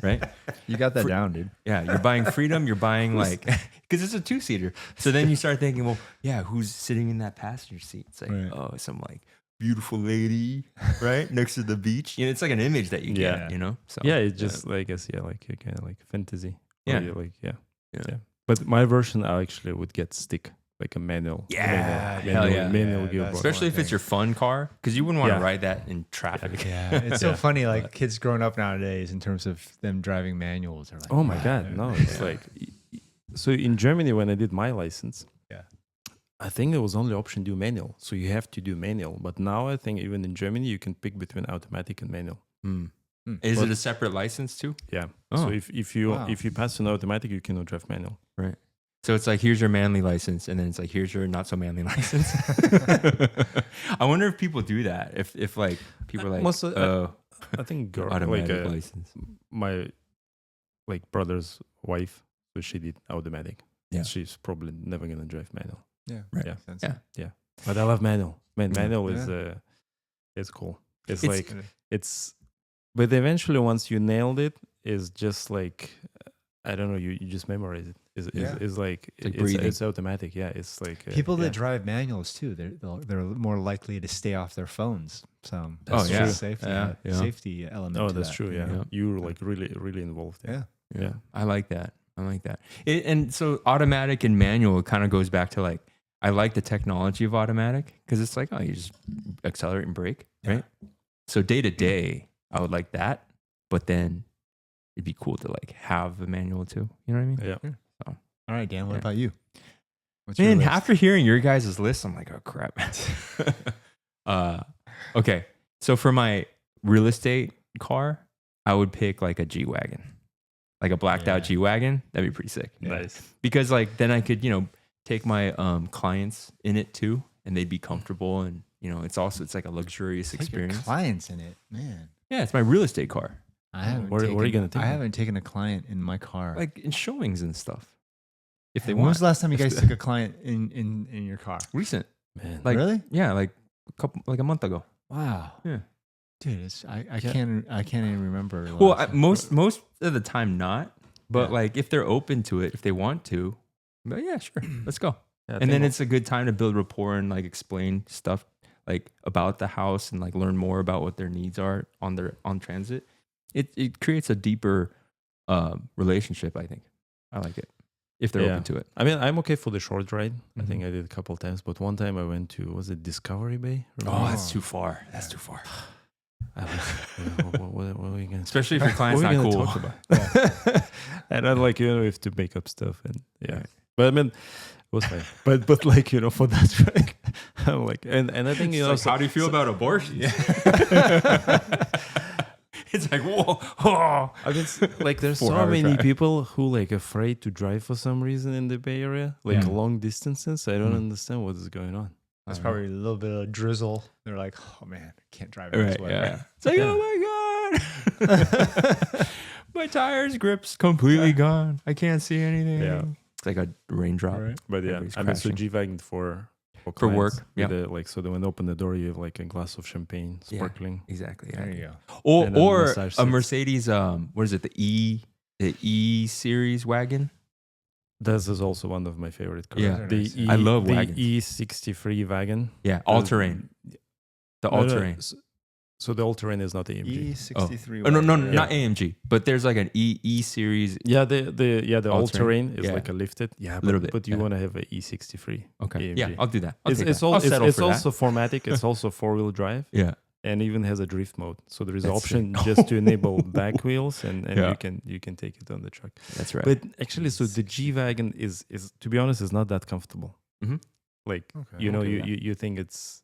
Speaker 2: right?
Speaker 1: You got that down, dude.
Speaker 2: Yeah, you're buying freedom. You're buying like because it's a 2-seater. So then you start thinking, well, yeah, who's sitting in that passenger seat? It's like,
Speaker 1: Right.
Speaker 2: oh, some like beautiful lady, right, next to the beach. You know, it's like an image that you get.
Speaker 1: Yeah.
Speaker 2: You know, so
Speaker 3: Yeah, it's just like I guess like kind of like fantasy. Or
Speaker 2: Yeah.
Speaker 3: you like
Speaker 2: Yeah.
Speaker 3: But my version I actually would get stick. like a manual.
Speaker 2: Yeah,
Speaker 3: manual,
Speaker 2: hell yeah.
Speaker 3: manual
Speaker 1: Yeah,
Speaker 3: gearbox.
Speaker 1: that's-
Speaker 2: Especially if it's your fun car, because you wouldn't want to
Speaker 3: Yeah.
Speaker 2: ride that in traffic.
Speaker 1: Yeah, it's so funny. Like kids growing up nowadays, in terms of them driving manuals, they're like,
Speaker 3: Oh my
Speaker 1: "Wow."
Speaker 3: god, no! It's like, so in Germany when I did my license,
Speaker 1: Yeah.
Speaker 3: I think there was only option do manual, so you have to do manual. But now I think even in Germany you can pick between automatic and manual.
Speaker 2: Is
Speaker 3: But-
Speaker 2: it a separate license too?
Speaker 3: Yeah.
Speaker 2: Oh.
Speaker 3: So if you
Speaker 1: Wow.
Speaker 3: pass an automatic, you cannot drive manual.
Speaker 2: Right. So it's like, here's your manly license, and then it's like, here's your not so manly license. I wonder if people do that. If like people are like,
Speaker 3: Most of-
Speaker 2: oh,
Speaker 3: I think girl,
Speaker 2: automatic
Speaker 3: like
Speaker 2: license.
Speaker 3: my like brother's wife, so she did automatic.
Speaker 2: Yeah.
Speaker 3: She's probably never gonna drive manual.
Speaker 1: Yeah,
Speaker 2: Right.
Speaker 3: Yeah.
Speaker 1: makes sense.
Speaker 2: Yeah.
Speaker 3: But I love manual. Man,
Speaker 2: Yeah.
Speaker 3: manual is it's cool. It's
Speaker 2: It's-
Speaker 3: like it's, but eventually once you nailed it, it's just like I don't know. You just memorize it. It's like
Speaker 2: like breathing.
Speaker 3: it's automatic. Yeah, it's like
Speaker 1: People that
Speaker 3: yeah.
Speaker 1: drive manuals too, they're more likely to stay off their phones. So
Speaker 2: That's
Speaker 1: there's a
Speaker 2: true.
Speaker 1: Safety,
Speaker 2: Yeah.
Speaker 1: safety element.
Speaker 3: Oh,
Speaker 1: to
Speaker 3: that's
Speaker 1: that.
Speaker 3: true. Yeah,
Speaker 2: Yeah.
Speaker 3: you're like really involved.
Speaker 1: Yeah.
Speaker 2: Yeah. I like that. And so automatic and manual, it kind of goes back to like, I like the technology of automatic because it's like, oh, you just accelerate and brake, right? So day to day, I would like that, but then it'd be cool to like have a manual too. You know what I mean?
Speaker 3: Yeah.
Speaker 1: All right, Dan. What
Speaker 2: Yeah.
Speaker 1: about you? What's your
Speaker 2: Man,
Speaker 1: list?
Speaker 2: after hearing your guys' list, I'm like, oh crap. Okay. So for my real estate car, I would pick like a G-Wagon, like a blacked out
Speaker 1: Yeah.
Speaker 2: G-Wagon. That'd be pretty sick.
Speaker 3: Nice.
Speaker 2: Because like then I could, take my clients in it too, and they'd be comfortable, and it's like a luxurious
Speaker 1: Take your
Speaker 2: experience.
Speaker 1: clients in it, man.
Speaker 2: Yeah, it's my real estate car,
Speaker 1: I haven't.
Speaker 3: Where are you gonna take
Speaker 1: I
Speaker 3: them?
Speaker 1: haven't taken a client in my car.
Speaker 2: like in showings and stuff. If they
Speaker 1: when was
Speaker 2: want
Speaker 1: the last time you guys took a client in your car?
Speaker 2: recent,
Speaker 3: Man.
Speaker 2: like
Speaker 1: Really?
Speaker 2: yeah, like a month ago.
Speaker 1: Wow.
Speaker 2: Yeah.
Speaker 1: Dude, I
Speaker 3: Yeah.
Speaker 1: can't even remember. the
Speaker 2: Well,
Speaker 1: last time.
Speaker 2: most of the time not, but
Speaker 1: Yeah.
Speaker 2: like if they're open to it, if they want to, but yeah, sure, let's go.
Speaker 3: Yeah, I
Speaker 2: And then
Speaker 3: think
Speaker 2: it's a good time to build rapport and like explain stuff like about the house and like learn more about what their needs are on transit. It creates a deeper relationship. I think I like it if they're
Speaker 3: Yeah.
Speaker 2: open to it.
Speaker 3: I mean, I'm okay for the short ride. I
Speaker 2: Mhm.
Speaker 3: think I did a couple of times, but one time I went to, was it Discovery Bay?
Speaker 2: Oh, that's
Speaker 1: Oh.
Speaker 2: too far. That's too far.
Speaker 3: I was, what are we going to
Speaker 2: Especially if your client's
Speaker 3: what
Speaker 2: not
Speaker 3: are we
Speaker 2: cool.
Speaker 3: gonna talk about? And I like, we have to make up stuff and yeah.
Speaker 2: Right.
Speaker 3: But I mean, it was fine. but like, for that track, I'm like, and I think,
Speaker 2: It's like, how do you feel about abortion? It's like, whoa. Oh.
Speaker 3: I mean, like there's
Speaker 2: 4
Speaker 3: so
Speaker 2: hour
Speaker 3: many
Speaker 2: drive.
Speaker 3: people who like afraid to drive for some reason in the Bay Area, like
Speaker 2: Yeah.
Speaker 3: long distances. I don't
Speaker 2: Mm.
Speaker 3: understand what is going on.
Speaker 1: There's probably a little bit of drizzle. They're like, oh man, I can't drive in
Speaker 2: Right,
Speaker 1: this weather.
Speaker 2: yeah. It's like,
Speaker 3: Yeah.
Speaker 2: oh my God. My tires grip's completely gone. I can't see anything.
Speaker 3: Yeah.
Speaker 2: It's like a raindrop.
Speaker 1: Right.
Speaker 3: But yeah,
Speaker 2: Everybody's
Speaker 3: I mean, so
Speaker 2: crashing.
Speaker 3: G-Wagon for
Speaker 2: For
Speaker 3: clients
Speaker 2: work,
Speaker 3: with
Speaker 2: yeah.
Speaker 3: the, so then when they open the door, you have like a glass of champagne,
Speaker 2: Yeah.
Speaker 3: sparkling.
Speaker 2: Exactly.
Speaker 1: There you go.
Speaker 2: Or
Speaker 3: And then
Speaker 2: or
Speaker 3: massage
Speaker 2: a
Speaker 3: seats.
Speaker 2: Mercedes what is it, the E series wagon?
Speaker 3: This is also one of my favorite cars.
Speaker 2: Yeah.
Speaker 3: The
Speaker 1: Nice.
Speaker 2: I love
Speaker 3: the
Speaker 2: wagons.
Speaker 3: E63 wagon.
Speaker 2: Yeah, all terrain. The all terrain.
Speaker 3: So the all terrain is not the AMG.
Speaker 1: E63.
Speaker 2: Oh, no,
Speaker 1: wagon.
Speaker 2: not AMG, but there's like an E series.
Speaker 3: Yeah, the all terrain is
Speaker 2: Yeah.
Speaker 3: like a lifted. Yeah,
Speaker 2: Little
Speaker 3: but,
Speaker 2: bit,
Speaker 3: but you
Speaker 2: yeah.
Speaker 3: want to have a E63.
Speaker 2: Okay.
Speaker 3: AMG.
Speaker 2: Yeah, I'll do that. I'll
Speaker 3: It's
Speaker 2: take
Speaker 3: it's,
Speaker 2: that.
Speaker 3: all,
Speaker 2: I'll
Speaker 3: it's,
Speaker 2: settle
Speaker 3: it's
Speaker 2: for
Speaker 3: also 4MATIC. It's also 4-wheel drive,
Speaker 2: that. Yeah.
Speaker 3: and even has a drift mode. So there is
Speaker 2: That's
Speaker 3: option
Speaker 2: sick.
Speaker 3: just to enable back wheels, and
Speaker 2: Yeah.
Speaker 3: you can take it on the truck.
Speaker 2: That's right.
Speaker 3: But actually, so the G-Wagon is to be honest, is not that comfortable.
Speaker 2: Mhm.
Speaker 3: Like
Speaker 1: Okay.
Speaker 3: you know,
Speaker 2: Okay,
Speaker 3: you,
Speaker 2: yeah.
Speaker 3: you think it's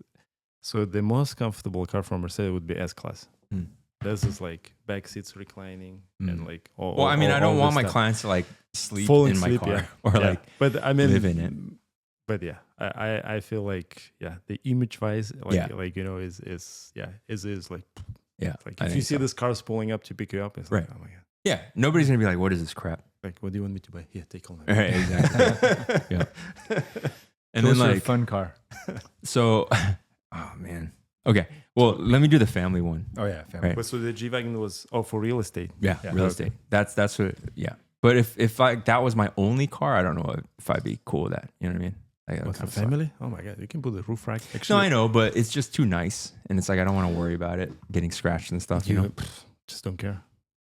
Speaker 3: so the most comfortable car from Mercedes would be S-Class.
Speaker 2: Mm.
Speaker 3: This is like back seats reclining and
Speaker 2: Mm.
Speaker 3: like all.
Speaker 2: Well, I mean, I don't
Speaker 3: all
Speaker 2: want
Speaker 3: this
Speaker 2: my
Speaker 3: stuff.
Speaker 2: clients to like sleep
Speaker 3: Fall
Speaker 2: in my
Speaker 3: asleep,
Speaker 2: car
Speaker 3: yeah.
Speaker 2: or
Speaker 3: Yeah.
Speaker 2: like
Speaker 3: But I mean,
Speaker 2: live in it.
Speaker 3: But yeah, I feel like the image wise, like
Speaker 2: Yeah.
Speaker 3: is like
Speaker 2: yeah.
Speaker 3: like
Speaker 2: I
Speaker 3: if
Speaker 2: think
Speaker 3: you see
Speaker 2: so.
Speaker 3: this cars pulling up to pick you up, it's like,
Speaker 2: Right.
Speaker 3: oh my god,
Speaker 2: Yeah, nobody's gonna be like, "What is this crap?"
Speaker 3: like what do you want me to buy? Here, take all my
Speaker 2: Right, exactly. Yeah. And
Speaker 1: What's
Speaker 2: then
Speaker 1: your
Speaker 2: like,
Speaker 1: fun car?
Speaker 2: so, oh man. Okay, well, let me do the family one.
Speaker 1: Oh yeah, family.
Speaker 2: Right.
Speaker 3: But so the G-Wagon was for real estate.
Speaker 2: Yeah,
Speaker 1: Yeah.
Speaker 2: real
Speaker 3: Okay.
Speaker 2: estate. That's what. Yeah, but if that was my only car, I don't know if I'd be cool with that. You know what I mean? Like, that would
Speaker 3: What, for
Speaker 2: kinda suck.
Speaker 3: family? Oh my god, you can put the roof rack.
Speaker 2: No,
Speaker 3: Actually,
Speaker 2: I know, but it's just too nice, and it's like I don't want to worry about it getting scratched and stuff. You know?
Speaker 3: just don't care.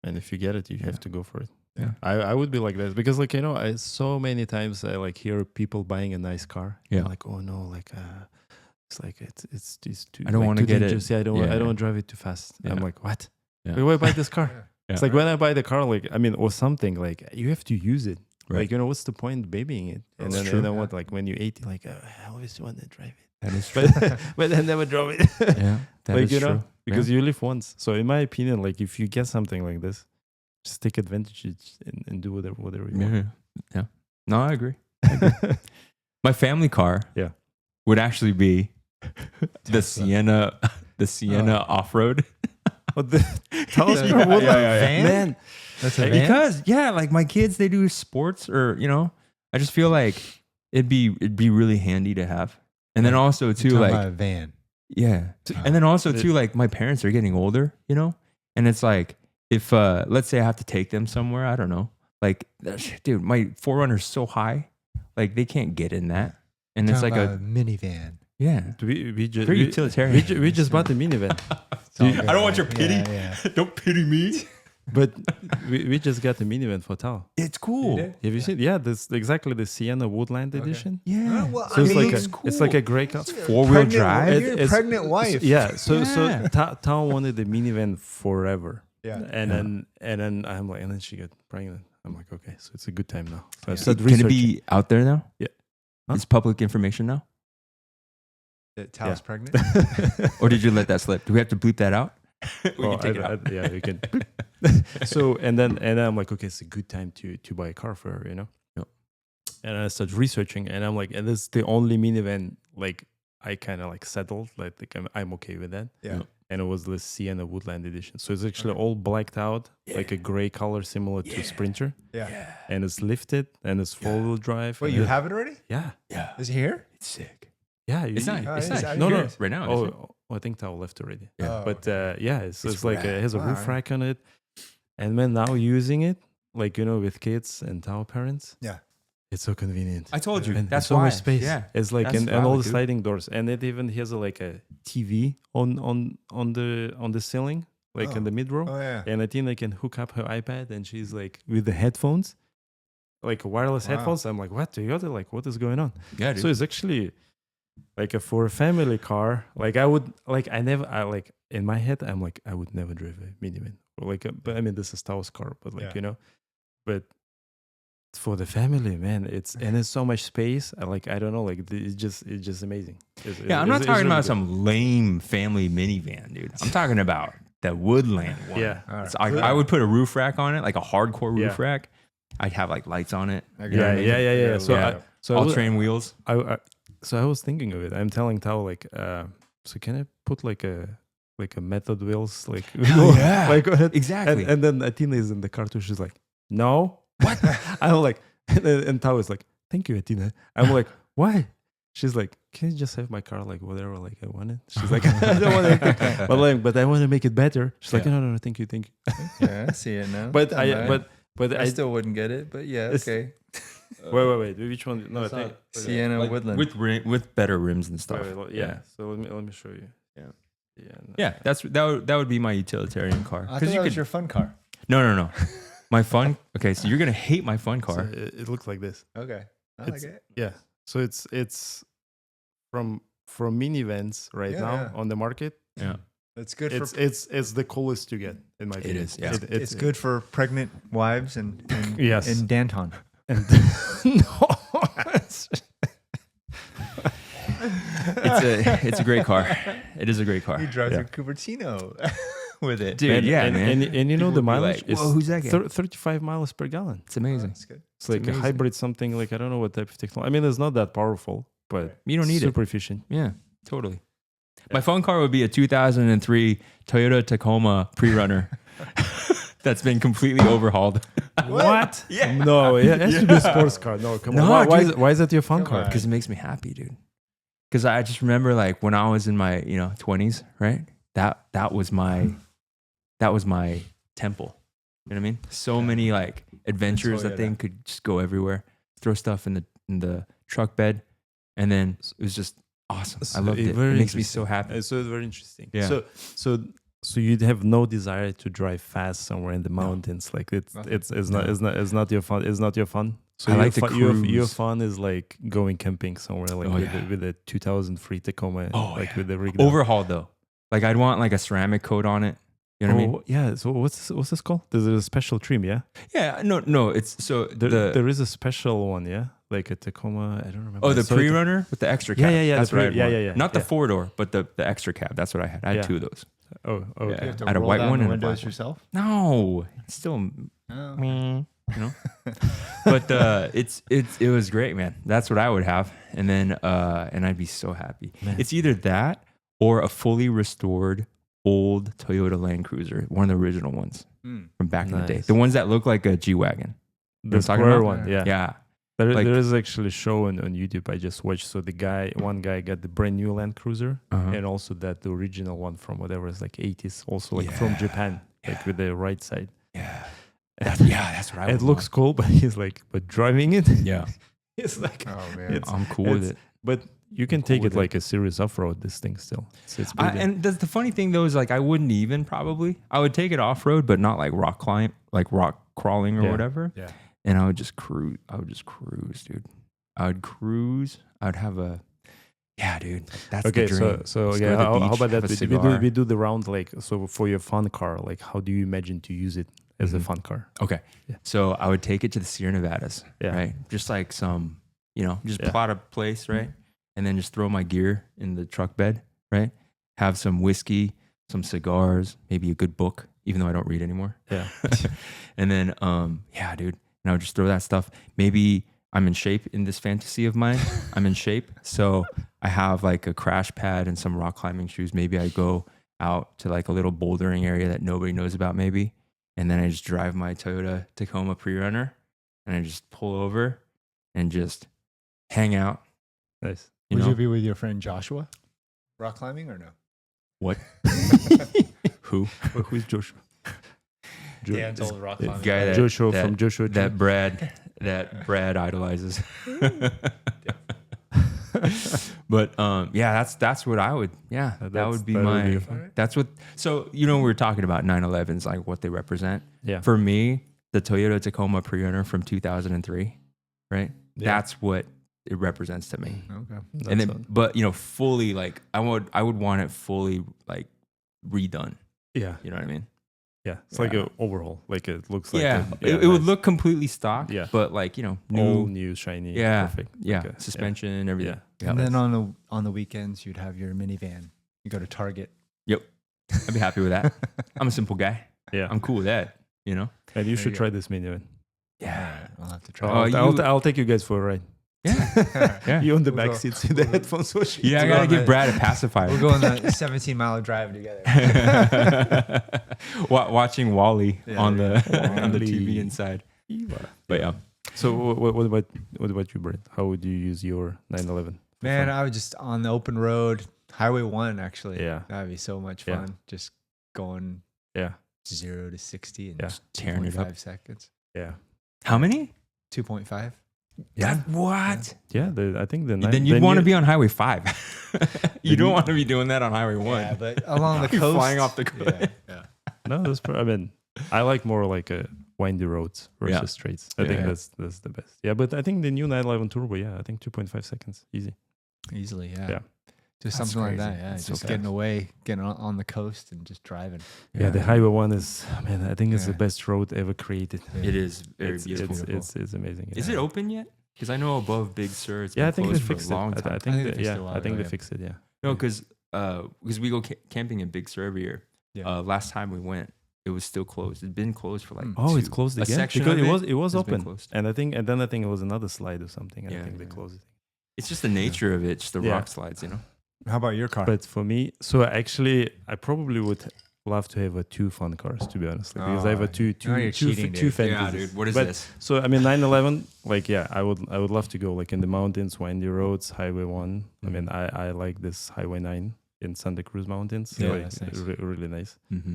Speaker 3: And if you get it, you have to go for it. I would be like that because like I so many times I like hear people buying a nice car.
Speaker 2: Yeah.
Speaker 3: Like, oh no, like it's like it's too.
Speaker 2: I don't
Speaker 3: like,
Speaker 2: wanna
Speaker 3: too
Speaker 2: get it.
Speaker 3: dangerous. Yeah, I don't.
Speaker 2: Yeah.
Speaker 3: I don't want to drive it too fast.
Speaker 2: Yeah.
Speaker 3: I'm like, what?
Speaker 2: Yeah.
Speaker 3: Why buy this car?
Speaker 2: Yeah.
Speaker 3: It's like when I buy the car, like or something, like you have to use it.
Speaker 2: Right.
Speaker 3: Like what's the point babying it? And
Speaker 1: That's
Speaker 3: then
Speaker 1: true.
Speaker 3: what? Like when you're 80, like I always want to drive it,
Speaker 2: That is true.
Speaker 3: but I never drove it.
Speaker 2: Yeah, that
Speaker 3: like
Speaker 2: is true.
Speaker 3: because you live once. So in my opinion, like if you get something like this, just take advantage and do whatever you want.
Speaker 2: Yeah. No, I agree. My family car would actually be the Sienna off-road.
Speaker 3: Tell us
Speaker 1: Yeah,
Speaker 3: more,
Speaker 1: van?
Speaker 3: man.
Speaker 1: That's a van?
Speaker 2: Because like my kids, they do sports or I just feel like it'd be really handy to have. And then also too,
Speaker 1: Talking
Speaker 2: like
Speaker 1: about a van.
Speaker 2: yeah. And then also too, like my parents are getting older, and it's like if let's say I have to take them somewhere, I don't know. Like dude, my 4Runner's so high, like they can't get in that. And it's like
Speaker 1: a minivan.
Speaker 3: We just
Speaker 2: very utilitarian.
Speaker 3: we just bought the minivan.
Speaker 2: I don't want your pity.
Speaker 1: Yeah.
Speaker 2: Don't pity me.
Speaker 3: But we just got the minivan for Tao.
Speaker 2: It's cool.
Speaker 1: did?
Speaker 3: Have you seen? Yeah, this exactly the Sienna Woodland edition.
Speaker 2: Yeah.
Speaker 1: Well,
Speaker 3: So
Speaker 1: I
Speaker 3: it's
Speaker 1: mean,
Speaker 3: like it's like a gray car.
Speaker 2: Four-wheel drive.
Speaker 1: Your
Speaker 3: It's-
Speaker 1: pregnant wife.
Speaker 3: Yeah. So
Speaker 2: Yeah.
Speaker 3: Tao wanted the minivan forever.
Speaker 1: Yeah.
Speaker 3: And then I'm like, and then she got pregnant. I'm like, okay, so it's a good time now. So I
Speaker 1: Yeah.
Speaker 3: started
Speaker 2: Can it
Speaker 3: researching.
Speaker 2: be out there now?
Speaker 3: Yeah. Huh?
Speaker 2: It's public information now?
Speaker 1: That Tao's
Speaker 3: Yeah.
Speaker 1: pregnant.
Speaker 2: Or did you let that slip? Do we have to bleep that out? We
Speaker 3: Well,
Speaker 2: can take it out.
Speaker 3: yeah, we can. So and then I'm like, okay, it's a good time to buy a car for her,
Speaker 2: Yep.
Speaker 3: And I started researching, and I'm like, and this is the only minivan like I kind of like settled, like I'm okay with that.
Speaker 1: Yeah.
Speaker 3: And it was the Sienna Woodland edition, so it's actually
Speaker 1: Okay.
Speaker 3: all blacked out, like a
Speaker 2: Yeah.
Speaker 3: gray color similar to Sprinter,
Speaker 1: Yeah.
Speaker 3: and it's lifted and it's 4-wheel drive.
Speaker 1: Wait,
Speaker 3: and
Speaker 1: you
Speaker 3: it-
Speaker 1: have it already?
Speaker 3: Yeah,
Speaker 2: Yeah.
Speaker 1: Is it here?
Speaker 2: It's sick.
Speaker 3: yeah.
Speaker 2: It's not.
Speaker 1: Oh,
Speaker 2: It's
Speaker 1: it's
Speaker 2: not.
Speaker 1: out
Speaker 3: No, no.
Speaker 1: here.
Speaker 2: Right now. isn't it?
Speaker 3: I think Tao left already.
Speaker 2: Yeah.
Speaker 1: Oh,
Speaker 3: But
Speaker 1: okay.
Speaker 3: yeah, it's
Speaker 2: It's
Speaker 3: like it has a
Speaker 1: rad.
Speaker 3: roof rack on it, and man, now using it like with kids and Tao parents,
Speaker 1: Yeah.
Speaker 3: it's so convenient.
Speaker 2: I told you.
Speaker 3: And
Speaker 2: That's
Speaker 3: so
Speaker 2: why.
Speaker 3: much space.
Speaker 2: Yeah.
Speaker 3: It's like
Speaker 2: That's
Speaker 3: and
Speaker 2: valid,
Speaker 3: all the
Speaker 2: dude.
Speaker 3: sliding doors, and it even has like a TV on the ceiling, like in
Speaker 1: Oh.
Speaker 3: the mid row,
Speaker 1: Oh yeah.
Speaker 3: and I think I can hook up her iPad, and she's like with the headphones, like wireless
Speaker 1: Wow.
Speaker 3: headphones. I'm like, what? Toyota? Like, what is going on?
Speaker 2: Yeah, dude.
Speaker 3: So it's actually like for a family car. Like I would like I like in my head I'm like I would never drive a minivan. Or like but I mean this is Tao's car, but like
Speaker 1: Yeah.
Speaker 3: but for the family, man, it's so much space. I don't know, like it's just amazing.
Speaker 2: Yeah, I'm not talking about some lame family minivan, dude. I'm talking about the Woodland one.
Speaker 3: Yeah.
Speaker 1: All right.
Speaker 2: So I would put a roof rack on it, like a hardcore roof
Speaker 3: Yeah.
Speaker 2: rack. I'd have like lights on it.
Speaker 1: Okay.
Speaker 3: Yeah,
Speaker 2: Yeah,
Speaker 3: yeah, yeah, yeah. So
Speaker 2: yeah.
Speaker 3: so
Speaker 2: All train wheels.
Speaker 3: I was thinking of it. I'm telling Tao like, so can I put like a method wheels like
Speaker 2: yeah.
Speaker 3: like on it?
Speaker 2: Exactly.
Speaker 3: And then Atina is in the car too. She's like, no, what? I'm like, and Tao is like, thank you, Atina. I'm like, why? She's like, can you just have my car like whatever like I want it? She's like, I don't want anything, but I want to make it better. She's like,
Speaker 2: Yeah.
Speaker 3: no, thank you.
Speaker 1: Yeah, I see it now.
Speaker 3: But
Speaker 1: But
Speaker 3: I
Speaker 1: I still wouldn't get it. But yeah,
Speaker 3: It's-
Speaker 1: okay.
Speaker 3: wait, which one? No, I think
Speaker 1: Sienna
Speaker 2: Like,
Speaker 1: Woodland.
Speaker 2: with better rims and stuff.
Speaker 3: yeah. So let me show you.
Speaker 2: Yeah.
Speaker 3: Yeah. No.
Speaker 2: Yeah, that would be my utilitarian car.
Speaker 1: I thought
Speaker 2: Because
Speaker 1: that
Speaker 2: you
Speaker 1: was
Speaker 2: could
Speaker 1: your fun car.
Speaker 2: no. My fun. Okay, so you're gonna hate my fun
Speaker 3: So
Speaker 2: car.
Speaker 3: it looks like this.
Speaker 1: Okay. I
Speaker 3: It's-
Speaker 1: like it.
Speaker 3: Yeah. So it's from minivans right
Speaker 1: Yeah,
Speaker 3: now
Speaker 1: yeah.
Speaker 3: on the market.
Speaker 2: Yeah,
Speaker 1: It's good
Speaker 3: It's
Speaker 1: for
Speaker 3: it's the coolest to get in my opinion.
Speaker 2: is, yeah.
Speaker 1: it's good for pregnant wives and
Speaker 3: Yes.
Speaker 1: and Danton.
Speaker 3: And no.
Speaker 2: it's a great car. It is a great car.
Speaker 1: He drives
Speaker 3: Yeah.
Speaker 1: a Cupertino with it.
Speaker 2: Dude, yeah,
Speaker 3: and,
Speaker 2: man.
Speaker 3: And you know
Speaker 2: People
Speaker 3: the
Speaker 2: would be
Speaker 3: mileage
Speaker 2: like,
Speaker 3: is
Speaker 2: "Whoa, who's that guy?"
Speaker 3: 35 miles per gallon.
Speaker 2: It's amazing.
Speaker 1: That's good.
Speaker 3: It's like
Speaker 2: amazing.
Speaker 3: a hybrid something like I don't know what type of technology. I mean, it's not that powerful, but
Speaker 2: You don't need
Speaker 3: super efficient.
Speaker 2: it. Yeah, totally. My fun car would be a 2003 Toyota Tacoma pre-runner that's been completely overhauled.
Speaker 3: What?
Speaker 2: Yeah.
Speaker 3: No, it has to be a sports car. No, come
Speaker 2: No,
Speaker 3: on.
Speaker 2: dude.
Speaker 3: Why is that your fun
Speaker 1: Come
Speaker 3: car?
Speaker 1: on.
Speaker 2: Because it makes me happy, dude. Because I just remember like when I was in my 20s, right? That was my temple. You know what I mean? So many like adventures. That
Speaker 1: Toyota.
Speaker 2: thing could just go everywhere. Throw stuff in the truck bed, and then it was just awesome. I loved it. It makes me so happy.
Speaker 3: So it's very interesting.
Speaker 2: Yeah.
Speaker 3: So you'd have no desire to drive fast somewhere in the mountains, like it's not your fun. It's not your fun. So
Speaker 2: I like to
Speaker 3: your
Speaker 2: cruise.
Speaker 3: fun is like going camping somewhere, like with the 2003 Tacoma, like with the rig down.
Speaker 2: Overhauled though. Like I'd want like a ceramic coat on it. You know what I mean?
Speaker 3: Yeah. So what's this called? There's a special trim, yeah.
Speaker 2: Yeah. No. It's so
Speaker 3: There is a special one, yeah, like a Tacoma. I don't remember.
Speaker 2: Oh, the pre-runner with the extra cab.
Speaker 3: Yeah.
Speaker 2: That's right.
Speaker 3: Yeah.
Speaker 2: Not the 4-door, but the extra cab. That's what I had. I had 2 of those.
Speaker 3: Oh, okay.
Speaker 2: Yeah.
Speaker 1: You have to
Speaker 2: I had a
Speaker 1: roll
Speaker 2: white
Speaker 1: down
Speaker 2: one
Speaker 1: the
Speaker 2: and a
Speaker 1: windows
Speaker 2: black one.
Speaker 1: yourself.
Speaker 2: No, it's still,
Speaker 1: Oh.
Speaker 2: you know. But it was great, man. That's what I would have, and then and I'd be so happy.
Speaker 3: Man.
Speaker 2: It's either that or a fully restored old Toyota Land Cruiser, one of the original ones from back in the day,
Speaker 3: Nice.
Speaker 2: the ones that look like a G-Wagon.
Speaker 3: The
Speaker 2: I'm talking
Speaker 3: square
Speaker 2: about?
Speaker 3: one, yeah.
Speaker 2: Yeah.
Speaker 3: There is actually a show on YouTube I just watched. So one guy got the brand new Land Cruiser,
Speaker 2: Uh-huh.
Speaker 3: and also the original one from whatever is like 80s, also like from Japan, like with the right side.
Speaker 2: Yeah. That's what I would
Speaker 3: It looks cool, but he's like, but driving it,
Speaker 2: want. Yeah.
Speaker 3: it's like,
Speaker 1: Oh man.
Speaker 2: I'm cool with
Speaker 3: it's-
Speaker 2: it.
Speaker 3: but you can
Speaker 2: cool
Speaker 3: take
Speaker 2: with
Speaker 3: it like a serious off road. This thing still, it's pretty.
Speaker 2: And the funny thing though is like I wouldn't even probably. I would take it off road, but not like rock crawling or
Speaker 3: Yeah.
Speaker 2: whatever.
Speaker 1: Yeah.
Speaker 2: And I would just cruise, dude. I would cruise. I would have dude. That's
Speaker 3: Okay,
Speaker 2: the dream.
Speaker 3: so
Speaker 2: Just
Speaker 3: yeah,
Speaker 2: go to the
Speaker 3: how
Speaker 2: beach,
Speaker 3: about
Speaker 2: have
Speaker 3: that?
Speaker 2: a
Speaker 3: We
Speaker 2: cigar.
Speaker 3: do the round, like, so for your fun car, like how do you imagine to use it as a
Speaker 2: Mhm.
Speaker 3: fun car?
Speaker 2: Okay.
Speaker 3: Yeah.
Speaker 2: So I would take it to the Sierra Nevadas,
Speaker 3: Yeah.
Speaker 2: right? Just like some, just
Speaker 3: Yeah.
Speaker 2: plot a place, right? And then just throw my gear in the truck bed, right? Have some whiskey, some cigars, maybe a good book, even though I don't read anymore.
Speaker 3: Yeah.
Speaker 2: And then, dude. And I would just throw that stuff. Maybe I'm in shape in this fantasy of mine. I'm in shape. So I have like a crash pad and some rock climbing shoes. Maybe I go out to like a little bouldering area that nobody knows about maybe. And then I just drive my Toyota Tacoma pre-runner and I just pull over and just hang out.
Speaker 3: Nice.
Speaker 1: Would
Speaker 2: know?
Speaker 1: you be with your friend Joshua, rock climbing or no?
Speaker 2: What? Who?
Speaker 3: Who's Joshua?
Speaker 1: Dan's old rock climbing.
Speaker 2: Guy that,
Speaker 3: Joshua
Speaker 2: that-
Speaker 3: from Joshua.
Speaker 2: that Brad idolizes. But that's what I would. Yeah, that would be my.
Speaker 3: fun.
Speaker 2: That's what. So we were talking about 911s, like what they represent.
Speaker 3: Yeah.
Speaker 2: For me, the Toyota Tacoma pre-runner from 2003, right?
Speaker 3: Yeah.
Speaker 2: That's what it represents to me.
Speaker 1: Okay.
Speaker 2: And then, but fully like I would want it fully like redone.
Speaker 3: yeah,
Speaker 2: You know what I mean?
Speaker 3: yeah. It's like
Speaker 2: Yeah.
Speaker 3: an overhaul. Like it looks like
Speaker 2: it would look completely stock.
Speaker 3: Yeah.
Speaker 2: but like
Speaker 3: all
Speaker 2: new.
Speaker 3: new, shiny.
Speaker 2: Yeah,
Speaker 3: Perfect.
Speaker 2: yeah,
Speaker 3: Okay.
Speaker 2: suspension, everything.
Speaker 3: Yeah.
Speaker 2: Yeah.
Speaker 1: And then on the weekends, you'd have your minivan. You go to Target.
Speaker 2: Yep. I'd be happy with that. I'm a simple guy.
Speaker 3: Yeah.
Speaker 2: I'm cool with that.
Speaker 3: And you
Speaker 1: There
Speaker 3: should
Speaker 1: you
Speaker 3: try this minivan.
Speaker 2: Yeah.
Speaker 1: I'll have to try.
Speaker 2: Oh,
Speaker 3: I'll take you guys for a ride.
Speaker 2: Yeah. Yeah.
Speaker 3: You on the
Speaker 1: We'll
Speaker 3: back
Speaker 1: go.
Speaker 3: seats with the headphones. Watching.
Speaker 2: Yeah, I
Speaker 1: We'll
Speaker 2: gotta
Speaker 1: go
Speaker 2: give
Speaker 1: on
Speaker 2: Brad a pacifier.
Speaker 1: We'll go on a 17-mile drive together.
Speaker 2: Watching Wally
Speaker 1: Yeah,
Speaker 2: on the
Speaker 3: yeah.
Speaker 2: on the
Speaker 3: Wall-E.
Speaker 2: TV inside. But yeah.
Speaker 3: So what about you, Brett? How would you use your 911?
Speaker 1: Man, I would just on the open road, Highway 1, actually.
Speaker 3: Yeah.
Speaker 1: That'd be so much
Speaker 3: Yeah.
Speaker 1: fun. Just going
Speaker 3: Yeah.
Speaker 1: 0 to 60 in
Speaker 3: Yeah.
Speaker 1: just
Speaker 2: Tearing it up.
Speaker 1: 2.5 seconds.
Speaker 3: Yeah.
Speaker 2: How many?
Speaker 1: 2.5.
Speaker 2: What?
Speaker 3: Yeah. I think the
Speaker 2: Then you'd want to be on Highway 5. You don't want to be doing that on Highway 1.
Speaker 1: Yeah, but along the
Speaker 2: You're
Speaker 1: coast.
Speaker 2: flying off the cliff.
Speaker 1: Yeah.
Speaker 3: No, I mean, I like more like a windy roads versus
Speaker 2: Yeah.
Speaker 3: straights. I think
Speaker 2: Yeah.
Speaker 3: that's the best. Yeah, but I think the new 911 Turbo, I think 2.5 seconds, easy.
Speaker 1: Easily, yeah.
Speaker 3: Yeah.
Speaker 1: Just
Speaker 2: That's
Speaker 1: something like
Speaker 2: crazy.
Speaker 1: that. Yeah.
Speaker 2: That's so
Speaker 1: Just
Speaker 2: fast.
Speaker 1: getting away, getting on the coast and just driving.
Speaker 3: Yeah, the Highway 1 is, man, I think it's the
Speaker 1: Yeah.
Speaker 3: best road ever created.
Speaker 2: It is very
Speaker 3: It's
Speaker 2: beautiful.
Speaker 3: it's amazing.
Speaker 2: Is it open yet? Because I know above Big Sur, it's
Speaker 3: Yeah,
Speaker 2: been
Speaker 3: I think they
Speaker 2: closed for
Speaker 3: fixed
Speaker 2: a long
Speaker 3: it.
Speaker 2: time.
Speaker 3: I think
Speaker 1: they
Speaker 3: that,
Speaker 1: fixed it a
Speaker 3: yeah,
Speaker 1: while
Speaker 3: I think
Speaker 1: ago,
Speaker 3: they
Speaker 1: yeah.
Speaker 3: fixed it. Yeah.
Speaker 2: No, because we go camping in Big Sur every year.
Speaker 1: Yeah.
Speaker 2: Last time we went, it was still closed. It'd been closed for like
Speaker 3: Oh, it's
Speaker 2: two-
Speaker 3: closed
Speaker 2: a
Speaker 3: again
Speaker 2: section
Speaker 3: because
Speaker 2: of
Speaker 3: it was
Speaker 2: has been
Speaker 3: open,
Speaker 2: closed.
Speaker 3: and then I think it was another slide or something. And I
Speaker 2: Yeah,
Speaker 3: think they
Speaker 2: yeah.
Speaker 3: closed it.
Speaker 2: It's just the nature of it, just the
Speaker 3: Yeah.
Speaker 2: rock slides,
Speaker 1: How about your car?
Speaker 3: But for me, so actually, I probably would love to have a 2 fun cars, to be honest, because I have a two
Speaker 1: now you're cheating, dude.
Speaker 3: fantasies.
Speaker 2: What is
Speaker 3: But-
Speaker 2: this?
Speaker 3: So I mean, 911, like I would love to go like in the mountains, windy roads, Highway 1. I mean, I like this Highway 9 in Santa Cruz Mountains.
Speaker 1: Yeah,
Speaker 3: like,
Speaker 1: that's nice.
Speaker 3: really nice.
Speaker 2: Mm-hmm.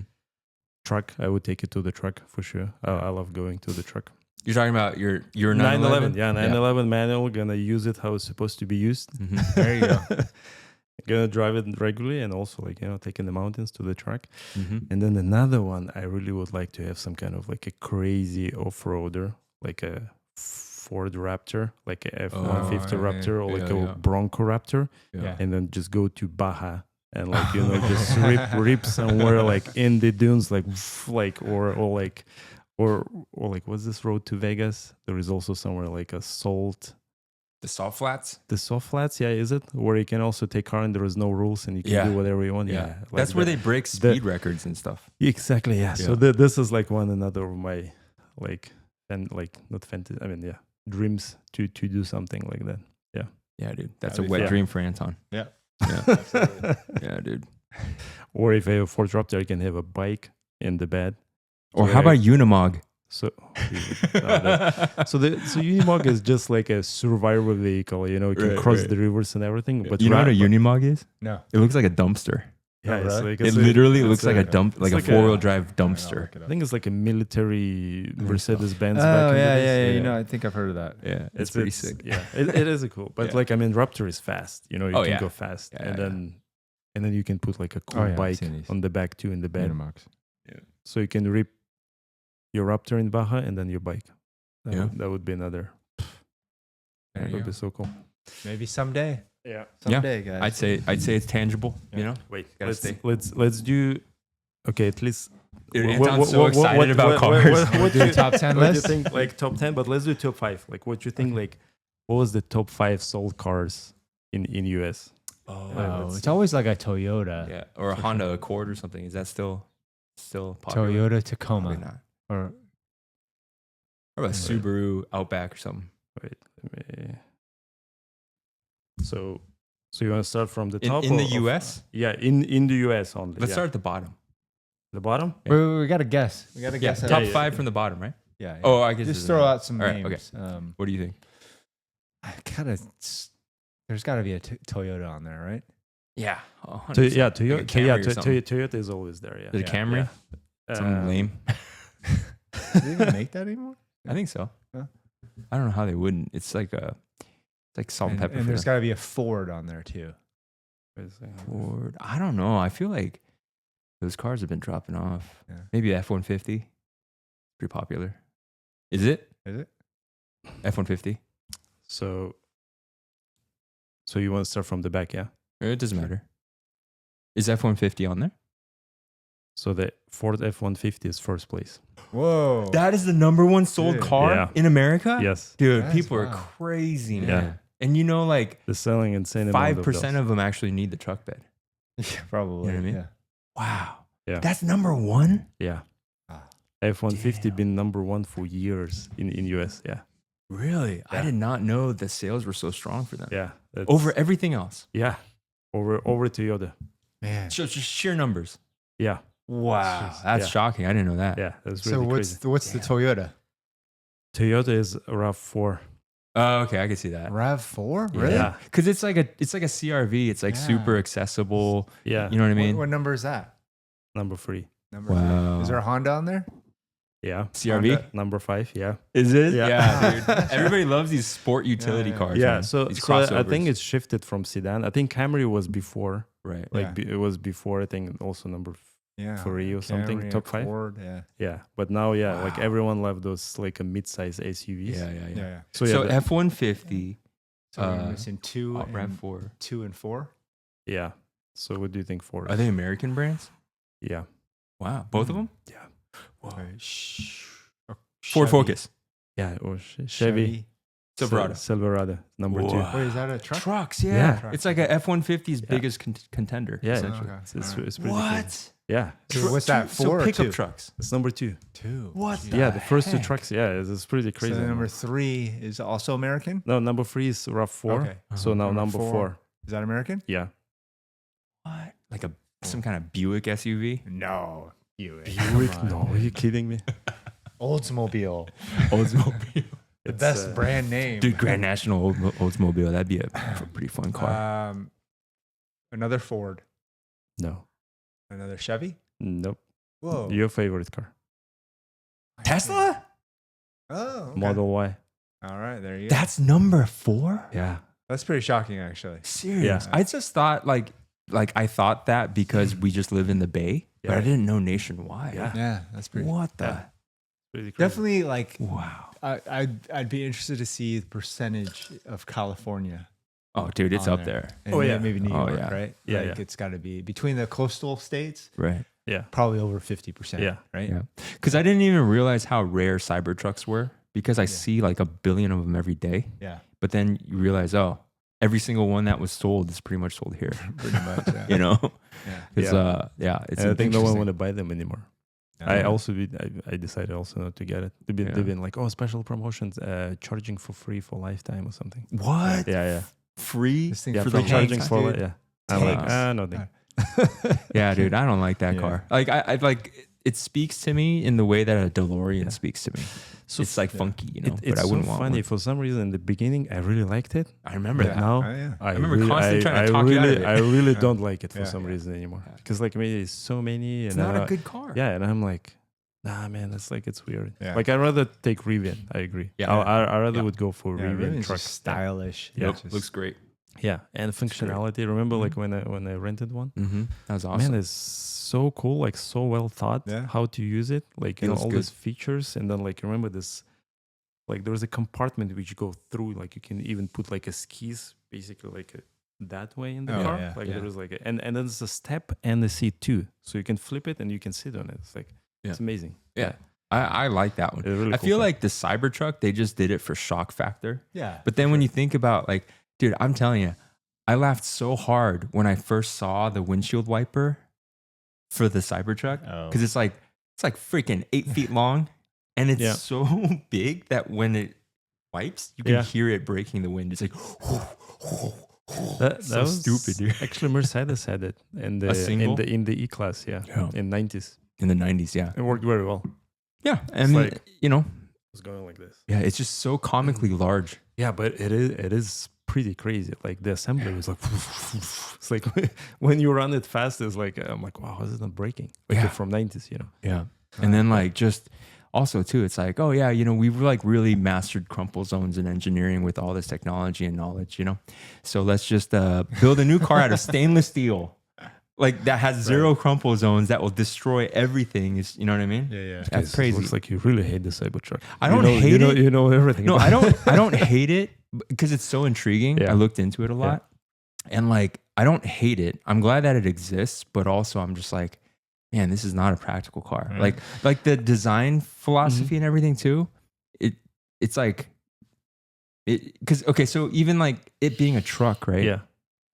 Speaker 3: Truck, I would take it to the truck for sure. I love going to the truck.
Speaker 2: You're talking about your
Speaker 3: 911,
Speaker 2: 911?
Speaker 3: yeah, 911 manual. Gonna use it how it's supposed to be used.
Speaker 2: Mhm.
Speaker 1: There you go.
Speaker 3: gonna drive it regularly, and also like taking the mountains to the track.
Speaker 2: Mhm.
Speaker 3: And then another one, I really would like to have some kind of like a crazy off-roader, like a Ford Raptor, like a F-150
Speaker 1: Oh, yeah,
Speaker 3: Raptor, or like
Speaker 2: yeah.
Speaker 3: a Bronco Raptor,
Speaker 1: Yeah.
Speaker 3: and then just go to Baja and like just rip somewhere like in the dunes, like or like what's this road to Vegas? There is also somewhere like a salt.
Speaker 2: The salt flats.
Speaker 3: The soft flats, yeah, is it? Where you can also take car and there is no rules and you can
Speaker 2: Yeah.
Speaker 3: do whatever you want.
Speaker 2: Yeah,
Speaker 3: Yeah, like
Speaker 2: that's where they break speed records and stuff.
Speaker 3: exactly. Yeah. So this is like another of my like and like not fantasy. I mean, yeah, dreams to do something like that.
Speaker 2: Yeah, dude, that's
Speaker 1: That'd
Speaker 2: a
Speaker 1: be
Speaker 2: wet
Speaker 3: fun.
Speaker 2: dream for Anton.
Speaker 1: Yeah.
Speaker 2: Yeah, yeah, dude.
Speaker 3: Or if I have a Ford Raptor, I can have a bike in the bed.
Speaker 2: Or
Speaker 3: So
Speaker 2: how
Speaker 3: I-
Speaker 2: about Unimog?
Speaker 3: So, so Unimog is just like a survival vehicle. You can
Speaker 2: Right,
Speaker 3: cross
Speaker 2: right.
Speaker 3: the rivers and everything. But
Speaker 2: you know what a Unimog is?
Speaker 1: No.
Speaker 2: It looks like a dumpster.
Speaker 3: Yeah,
Speaker 1: Oh,
Speaker 3: it's
Speaker 1: really?
Speaker 3: like
Speaker 2: It
Speaker 3: it's
Speaker 2: literally
Speaker 3: it's
Speaker 2: looks like a dump, like a
Speaker 3: like a-
Speaker 2: 4-wheel drive
Speaker 1: I'll
Speaker 2: dumpster.
Speaker 1: look it
Speaker 3: I
Speaker 1: up.
Speaker 3: think it's like a military Mercedes Benz.
Speaker 1: Oh,
Speaker 3: back in the
Speaker 1: yeah,
Speaker 3: days.
Speaker 1: yeah, yeah. You know, I think I've heard of that.
Speaker 2: Yeah, it's pretty sick.
Speaker 3: Yeah, it is a cool. But
Speaker 2: Yeah.
Speaker 3: like, I mean, Raptor is fast. You
Speaker 2: Oh,
Speaker 3: can
Speaker 2: yeah.
Speaker 3: go fast,
Speaker 2: Yeah,
Speaker 3: and
Speaker 2: yeah.
Speaker 3: then you can put like a cool
Speaker 1: Oh, yeah, I've
Speaker 3: bike
Speaker 1: seen these.
Speaker 3: on the back too in the bed,
Speaker 1: Unimogs.
Speaker 3: so you can rip your Raptor in Baja and then your bike.
Speaker 2: Yeah.
Speaker 3: That would be another.
Speaker 1: There
Speaker 3: That
Speaker 1: you
Speaker 3: would
Speaker 1: go.
Speaker 3: be so cool.
Speaker 1: Maybe someday.
Speaker 3: Yeah.
Speaker 1: Someday, guys.
Speaker 2: I'd say it's tangible.
Speaker 1: Yeah.
Speaker 2: You know,
Speaker 3: Wait.
Speaker 2: Gotta stay.
Speaker 3: Let's do. Okay, at least.
Speaker 2: Dude,
Speaker 3: What-
Speaker 2: Anton's
Speaker 3: what-
Speaker 2: so
Speaker 3: what-
Speaker 2: excited
Speaker 3: what-
Speaker 2: about
Speaker 3: what-
Speaker 2: cars.
Speaker 3: what
Speaker 1: Do a top 10
Speaker 3: What do you
Speaker 1: list?
Speaker 3: think? Like top 10, but let's do top 5. Like, what you think? Like, what was the top 5 sold cars in US?
Speaker 1: Oh,
Speaker 3: let's
Speaker 1: it's
Speaker 3: see.
Speaker 1: always like a Toyota.
Speaker 2: Yeah, or a Honda Accord or something. Is that still popular?
Speaker 1: Toyota
Speaker 2: Probably
Speaker 1: Tacoma.
Speaker 2: not.
Speaker 1: Or
Speaker 2: Or a Subaru Outback or something.
Speaker 3: Wait, let me. So you want to start from the
Speaker 2: In-
Speaker 3: top
Speaker 2: in the
Speaker 3: or-
Speaker 2: US?
Speaker 3: Yeah, in the US only.
Speaker 2: Let's
Speaker 3: yeah.
Speaker 2: start at the bottom.
Speaker 3: the bottom.
Speaker 2: Yeah.
Speaker 1: we got to guess. We got to
Speaker 2: Yeah,
Speaker 1: guess.
Speaker 2: top
Speaker 3: yeah,
Speaker 2: 5
Speaker 3: yeah.
Speaker 2: from the bottom, right?
Speaker 1: Yeah.
Speaker 2: Oh, I guess
Speaker 1: Just
Speaker 2: it's-
Speaker 1: throw out some
Speaker 2: All right,
Speaker 1: names.
Speaker 2: What do you think?
Speaker 1: I gotta. There's got to be a Toyota on there, right?
Speaker 2: Yeah,
Speaker 3: Yeah,
Speaker 2: Like a
Speaker 3: Toyota.
Speaker 2: Camry or something.
Speaker 3: Toyota is always there. Yeah.
Speaker 2: Is it a Camry?
Speaker 3: Yeah.
Speaker 2: Something lame.
Speaker 1: Do they even make that anymore?
Speaker 2: I think so.
Speaker 1: Yeah.
Speaker 2: I don't know how they wouldn't. It's like salt and pepper.
Speaker 1: And
Speaker 2: for
Speaker 1: there's
Speaker 2: them.
Speaker 1: got to be a Ford on there too.
Speaker 2: Ford. I don't know. I feel like those cars have been dropping off.
Speaker 1: Yeah.
Speaker 2: Maybe F-150. Pretty popular. Is it
Speaker 1: Is it?
Speaker 2: F-150?
Speaker 3: So you want to start from the back, yeah?
Speaker 2: It doesn't matter. Is F-150 on there?
Speaker 3: So the Ford F-150 is first place.
Speaker 1: Whoa.
Speaker 2: That is the number one sold
Speaker 1: Dude.
Speaker 2: car
Speaker 3: Yeah.
Speaker 2: in America?
Speaker 3: Yes,
Speaker 2: Dude,
Speaker 1: That's
Speaker 2: people are
Speaker 1: wild.
Speaker 2: crazy, man.
Speaker 3: Yeah.
Speaker 2: And you know, like
Speaker 3: they're selling insane amount
Speaker 2: 5% of them actually need the truck bed.
Speaker 1: Yeah, probably.
Speaker 2: You know what I mean?
Speaker 1: Yeah.
Speaker 2: Wow.
Speaker 3: Yeah.
Speaker 2: That's number one?
Speaker 3: Yeah.
Speaker 1: Ah.
Speaker 3: F-150
Speaker 2: Damn.
Speaker 3: been number one for years in US. Yeah.
Speaker 2: Really? I
Speaker 3: Yeah.
Speaker 2: did not know the sales were so strong for them.
Speaker 3: Yeah. That's-
Speaker 2: Over everything else.
Speaker 3: Yeah. Over Toyota.
Speaker 1: Man.
Speaker 2: So just sheer numbers.
Speaker 3: Yeah.
Speaker 2: Wow.
Speaker 3: Jeez.
Speaker 2: That's
Speaker 3: Yeah.
Speaker 2: shocking. I didn't know that.
Speaker 3: Yeah. That's
Speaker 1: So
Speaker 3: really
Speaker 1: what's
Speaker 3: crazy.
Speaker 1: what's the Toyota?
Speaker 3: Toyota is RAV4.
Speaker 2: Oh, okay. I can see that.
Speaker 1: RAV4?
Speaker 2: Yeah.
Speaker 1: Really?
Speaker 3: Yeah.
Speaker 2: Because it's like a CRV. It's like
Speaker 1: Yeah.
Speaker 2: super accessible.
Speaker 3: Yeah.
Speaker 2: You know what I mean?
Speaker 1: What number is that?
Speaker 3: Number 3.
Speaker 1: Number
Speaker 2: Wow.
Speaker 1: Is there a Honda on there?
Speaker 3: Yeah.
Speaker 2: CRV?
Speaker 1: Honda.
Speaker 3: Number 5. Yeah.
Speaker 2: Is it?
Speaker 3: Yeah.
Speaker 2: dude. Everybody loves these sport utility
Speaker 1: yeah.
Speaker 2: cars.
Speaker 3: Yeah.
Speaker 2: man.
Speaker 3: So,
Speaker 2: these
Speaker 3: so I think
Speaker 2: crossovers.
Speaker 3: it's shifted from sedan. I think Camry was before.
Speaker 2: right.
Speaker 3: Like
Speaker 1: Yeah.
Speaker 3: it was before. I think also number.
Speaker 1: Yeah.
Speaker 3: 3 or something,
Speaker 1: Camry,
Speaker 3: top 5?
Speaker 1: Accord, Yeah.
Speaker 3: Yeah. But now, yeah, like
Speaker 2: Wow.
Speaker 3: everyone loved those like a mid-size SUVs.
Speaker 2: Yeah, yeah, yeah.
Speaker 1: Yeah. Yeah.
Speaker 3: So,
Speaker 2: So,
Speaker 3: yeah.
Speaker 2: F-150,
Speaker 1: So we're
Speaker 2: Uh,
Speaker 1: missing two and
Speaker 2: RAV4.
Speaker 1: 2 and 4.
Speaker 3: yeah. So what do you think for?
Speaker 2: Are they American brands?
Speaker 3: Yeah.
Speaker 2: Wow. Both of them?
Speaker 3: Yeah.
Speaker 1: Right.
Speaker 2: Ford
Speaker 1: Chevy.
Speaker 2: Focus.
Speaker 3: Yeah. Or Chevy.
Speaker 2: Silverado.
Speaker 3: Silverado. Number 2.
Speaker 2: Wow.
Speaker 1: Wait, is that a truck?
Speaker 2: Trucks, yeah.
Speaker 3: Yeah.
Speaker 2: It's like a F-150's
Speaker 3: Yeah.
Speaker 2: biggest contender.
Speaker 3: Yeah.
Speaker 2: essentially.
Speaker 1: okay.
Speaker 3: It's
Speaker 1: Alright.
Speaker 3: pretty cool.
Speaker 2: What?
Speaker 3: Yeah.
Speaker 1: So what's that?
Speaker 2: So
Speaker 1: 4 or
Speaker 2: pickup
Speaker 1: 2?
Speaker 2: trucks.
Speaker 3: It's number 2.
Speaker 1: 2.
Speaker 2: What
Speaker 1: Jeez.
Speaker 2: the
Speaker 3: Yeah. The first 2
Speaker 2: heck?
Speaker 3: trucks. Yeah. It's pretty crazy.
Speaker 1: So number 3 is also American?
Speaker 3: No, number 3 is RAV4.
Speaker 1: Okay.
Speaker 3: So now
Speaker 1: Number
Speaker 3: number
Speaker 1: four.
Speaker 3: 4.
Speaker 1: Is that American?
Speaker 3: Yeah.
Speaker 2: What? Like some kind of Buick SUV?
Speaker 1: No. Buick.
Speaker 3: Buick? No, are you kidding me?
Speaker 1: Oldsmobile.
Speaker 2: Oldsmobile.
Speaker 1: The
Speaker 3: It's,
Speaker 1: best brand name.
Speaker 2: Dude, Grand National Oldsmobile. That'd be a pretty fun car.
Speaker 1: Another Ford.
Speaker 3: No.
Speaker 1: Another Chevy.
Speaker 3: Nope.
Speaker 1: Whoa.
Speaker 3: Your favorite car?
Speaker 2: Tesla?
Speaker 1: Oh. Okay.
Speaker 3: Model Y.
Speaker 1: All right. There you go.
Speaker 2: That's number 4?
Speaker 3: Yeah.
Speaker 1: That's pretty shocking, actually.
Speaker 2: Serious.
Speaker 3: Yeah.
Speaker 2: I just thought like I thought that because we just live in the Bay, but I
Speaker 3: Yeah.
Speaker 2: didn't know nationwide.
Speaker 3: Yeah.
Speaker 1: Yeah, that's pretty.
Speaker 2: What the?
Speaker 3: Yeah. Pretty crazy.
Speaker 1: Definitely, like,
Speaker 2: Wow.
Speaker 1: I'd be interested to see the percentage of California.
Speaker 2: Oh, dude, it's
Speaker 1: on
Speaker 2: up there.
Speaker 1: And
Speaker 3: Oh, yeah.
Speaker 1: maybe New
Speaker 2: Oh,
Speaker 1: York,
Speaker 2: yeah.
Speaker 1: right?
Speaker 3: Yeah,
Speaker 1: Like,
Speaker 3: yeah.
Speaker 1: it's got to be between the coastal states,
Speaker 2: Right.
Speaker 3: Yeah.
Speaker 1: probably over 50%.
Speaker 3: Yeah.
Speaker 1: Right.
Speaker 2: Yeah. Because I didn't even realize how rare Cybertrucks were because I see like a billion of them every day.
Speaker 1: Yeah.
Speaker 2: But then you realize, oh, every single one that was sold is pretty much sold here.
Speaker 1: Pretty much. Yeah.
Speaker 2: You know?
Speaker 1: Yeah.
Speaker 2: It's it's
Speaker 3: And I think no one
Speaker 2: interesting.
Speaker 3: want to buy them anymore.
Speaker 1: Yeah.
Speaker 3: I decided also not to get it. They've been like, oh, special promotions, charging for free for lifetime or something.
Speaker 2: What?
Speaker 3: Yeah.
Speaker 2: Free?
Speaker 1: This thing
Speaker 3: Yeah,
Speaker 2: For
Speaker 3: free
Speaker 2: the
Speaker 3: charging
Speaker 1: tanks,
Speaker 3: for
Speaker 1: dude.
Speaker 3: yeah. I'm like,
Speaker 2: Tanks.
Speaker 3: no, thank.
Speaker 2: Yeah, dude, I don't like that
Speaker 1: Yeah.
Speaker 2: car. Like I like it speaks to me in the way that a DeLorean
Speaker 3: Yeah.
Speaker 2: speaks to me.
Speaker 3: So
Speaker 2: It's like
Speaker 1: yeah.
Speaker 2: funky, you know,
Speaker 3: It's
Speaker 2: but I wouldn't
Speaker 3: so
Speaker 2: want
Speaker 3: funny.
Speaker 2: one.
Speaker 3: For some reason, in the beginning, I really liked it.
Speaker 2: I remember
Speaker 3: But
Speaker 2: that.
Speaker 3: now,
Speaker 1: Oh, yeah.
Speaker 3: I
Speaker 2: remember
Speaker 3: really,
Speaker 2: constantly trying to
Speaker 3: I
Speaker 2: talk you out of
Speaker 3: really,
Speaker 2: it.
Speaker 3: I really
Speaker 1: Yeah.
Speaker 3: don't like it for
Speaker 1: Yeah.
Speaker 3: some
Speaker 1: Yeah.
Speaker 3: reason anymore.
Speaker 2: Yeah.
Speaker 3: Because like maybe it's so many,
Speaker 2: It's
Speaker 3: and
Speaker 2: not
Speaker 3: I-
Speaker 2: a good car.
Speaker 3: yeah, and I'm like, nah, man, it's like it's weird.
Speaker 1: Yeah.
Speaker 3: Like I'd rather take Rivian. I agree.
Speaker 2: Yeah.
Speaker 3: I rather
Speaker 2: Yeah.
Speaker 3: would go for
Speaker 1: Yeah,
Speaker 3: Rivian
Speaker 1: Rivian's
Speaker 3: truck.
Speaker 1: just stylish.
Speaker 3: Yeah.
Speaker 1: It's just-
Speaker 2: Looks great.
Speaker 3: Yeah, and functionality. Remember, like when I rented one.
Speaker 2: Mm-hmm. That was awesome.
Speaker 3: Man, it's so cool. Like so well thought.
Speaker 1: Yeah.
Speaker 3: How to use it. Like you know
Speaker 2: Feels
Speaker 3: all
Speaker 2: good.
Speaker 3: these features, and then like remember this. Like there was a compartment which you go through. Like you can even put like a skis, basically like that way in the
Speaker 1: Oh,
Speaker 3: car.
Speaker 1: yeah,
Speaker 3: Like
Speaker 1: yeah.
Speaker 3: there was like and then there's a step and a seat too, so you can flip it and you can sit on it. It's like it's amazing.
Speaker 2: Yeah. I like that one.
Speaker 3: It's a really
Speaker 2: I
Speaker 3: cool
Speaker 2: feel
Speaker 3: car.
Speaker 2: like the Cybertruck, they just did it for shock factor.
Speaker 1: Yeah.
Speaker 2: But then when you think about like, dude, I'm telling you, I laughed so hard when I first saw the windshield wiper for the Cybertruck
Speaker 1: Oh.
Speaker 2: because it's like freaking 8 feet long, and it's
Speaker 3: Yeah.
Speaker 2: so big that when it wipes, you can
Speaker 3: Yeah.
Speaker 2: hear it breaking the wind. It's like
Speaker 3: that
Speaker 2: so
Speaker 3: was
Speaker 2: stupid, dude.
Speaker 3: Actually, Mercedes had it in the
Speaker 2: single?
Speaker 3: in the E class. Yeah,
Speaker 2: Yeah.
Speaker 3: in 90s,
Speaker 2: In the 90s, yeah,
Speaker 3: it worked very well.
Speaker 2: yeah. I
Speaker 3: It's
Speaker 2: mean,
Speaker 3: like-
Speaker 2: you know,
Speaker 3: It's going like this.
Speaker 2: yeah, it's just so comically large.
Speaker 3: Yeah, but it is pretty crazy. Like the assembly was like, it's like when you run it fast, it's like I'm like, wow, this is not breaking. Like
Speaker 2: Yeah.
Speaker 3: from 90s, you know.
Speaker 2: Yeah. And then like just also too, it's like, oh yeah, you know, we've like really mastered crumple zones in engineering with all this technology and knowledge, you know. So let's just build a new car out of stainless steel. Like that has zero crumple zones that will destroy everything. Is you know what I mean?
Speaker 1: Yeah, yeah.
Speaker 2: That's
Speaker 3: Guys, it
Speaker 2: crazy.
Speaker 3: looks like you really hate the Cybertruck.
Speaker 2: I don't
Speaker 3: you know,
Speaker 2: hate it.
Speaker 3: You know everything.
Speaker 2: No,
Speaker 3: about
Speaker 2: I don't hate it because it's so intriguing.
Speaker 3: Yeah.
Speaker 2: I looked into it a lot. And like I don't hate it. I'm glad that it exists, but also I'm just like, man, this is not a practical car.
Speaker 1: Right.
Speaker 2: Like the design philosophy and everything too. It's like it because okay, so even like it being a truck, right?
Speaker 3: Yeah.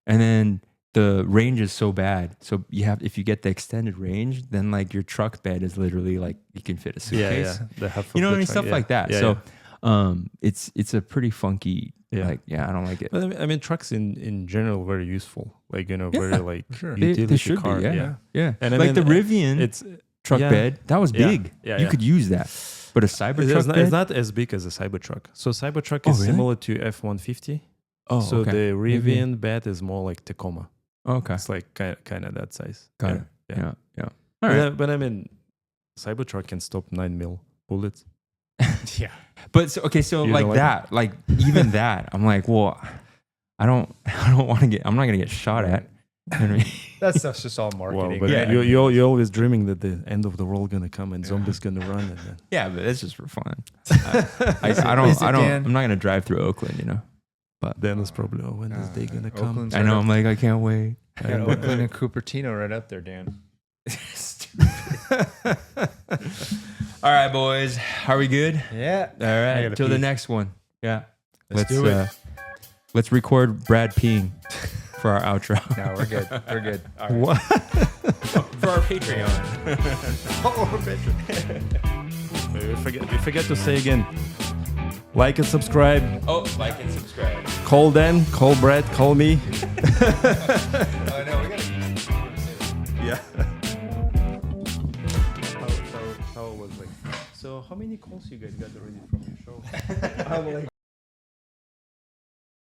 Speaker 2: And then the range is so bad. So you have if you get the extended range, then like your truck bed is literally like you can fit a
Speaker 3: Yeah,
Speaker 2: suitcase.
Speaker 3: yeah. The half
Speaker 2: You know
Speaker 3: of
Speaker 2: what I mean?
Speaker 3: the
Speaker 2: Stuff
Speaker 3: truck,
Speaker 2: like that.
Speaker 3: Yeah,
Speaker 2: So
Speaker 3: yeah.
Speaker 2: it's a pretty funky
Speaker 3: Yeah.
Speaker 2: like I don't like it.
Speaker 3: But I mean, trucks in general very useful. Like you know, very like
Speaker 1: sure.
Speaker 3: utility
Speaker 2: They should
Speaker 3: car.
Speaker 2: be, yeah. Yeah.
Speaker 3: And I
Speaker 2: like
Speaker 3: mean,
Speaker 2: the Rivian
Speaker 3: It's
Speaker 2: truck
Speaker 3: yeah.
Speaker 2: bed, that was
Speaker 3: Yeah.
Speaker 2: big.
Speaker 3: Yeah,
Speaker 2: You
Speaker 3: yeah.
Speaker 2: could use that. But a Cybertruck bed?
Speaker 3: it's not as big as a Cybertruck. So Cybertruck
Speaker 2: Oh,
Speaker 3: is
Speaker 2: really?
Speaker 3: similar to F-150.
Speaker 2: Oh,
Speaker 3: So
Speaker 2: okay.
Speaker 3: the Rivian bed is more like Tacoma.
Speaker 2: Okay.
Speaker 3: It's like kind of that size.
Speaker 2: Got
Speaker 3: yeah.
Speaker 2: it.
Speaker 3: Yeah.
Speaker 2: Yeah. Yeah. All
Speaker 3: But,
Speaker 2: right.
Speaker 3: but I mean, Cybertruck can stop 9mm bullets.
Speaker 1: Yeah.
Speaker 2: But so, okay, so
Speaker 3: You
Speaker 2: like
Speaker 3: don't like
Speaker 2: that, like even that, I'm like, well, I don't want to get, I'm not going to get shot at. You know what I mean?
Speaker 1: That stuff's just all
Speaker 3: Well,
Speaker 1: marketing.
Speaker 3: but
Speaker 2: Yeah.
Speaker 3: you're always dreaming that the end of the world gonna come and zombies gonna run and then
Speaker 2: Yeah, but it's just for fun.
Speaker 1: Is it Dan?
Speaker 2: I'm not going to drive through Oakland, you know?
Speaker 3: then it's probably when is day gonna come?
Speaker 1: Oakland's
Speaker 2: I know.
Speaker 1: right
Speaker 2: I'm like, I can't wait.
Speaker 1: up- got Oakland and Cupertino right up there, Dan.
Speaker 2: All right, boys. Are we good?
Speaker 1: Yeah.
Speaker 2: All right.
Speaker 1: gotta
Speaker 2: Till the
Speaker 1: pee.
Speaker 2: next one. Yeah.
Speaker 1: Let's do it.
Speaker 2: Let's record Brad peeing for our outro.
Speaker 1: No, we're good. We're good. All right.
Speaker 3: What?
Speaker 2: For our Patreon.
Speaker 3: We forget to say again. Like and subscribe.
Speaker 2: Oh, like and subscribe.
Speaker 3: Call Dan, call Brad, call me.
Speaker 2: Oh, no, we gotta.
Speaker 3: Yeah. How was like? So how many calls you guys got already from your show?
Speaker 1: I'm like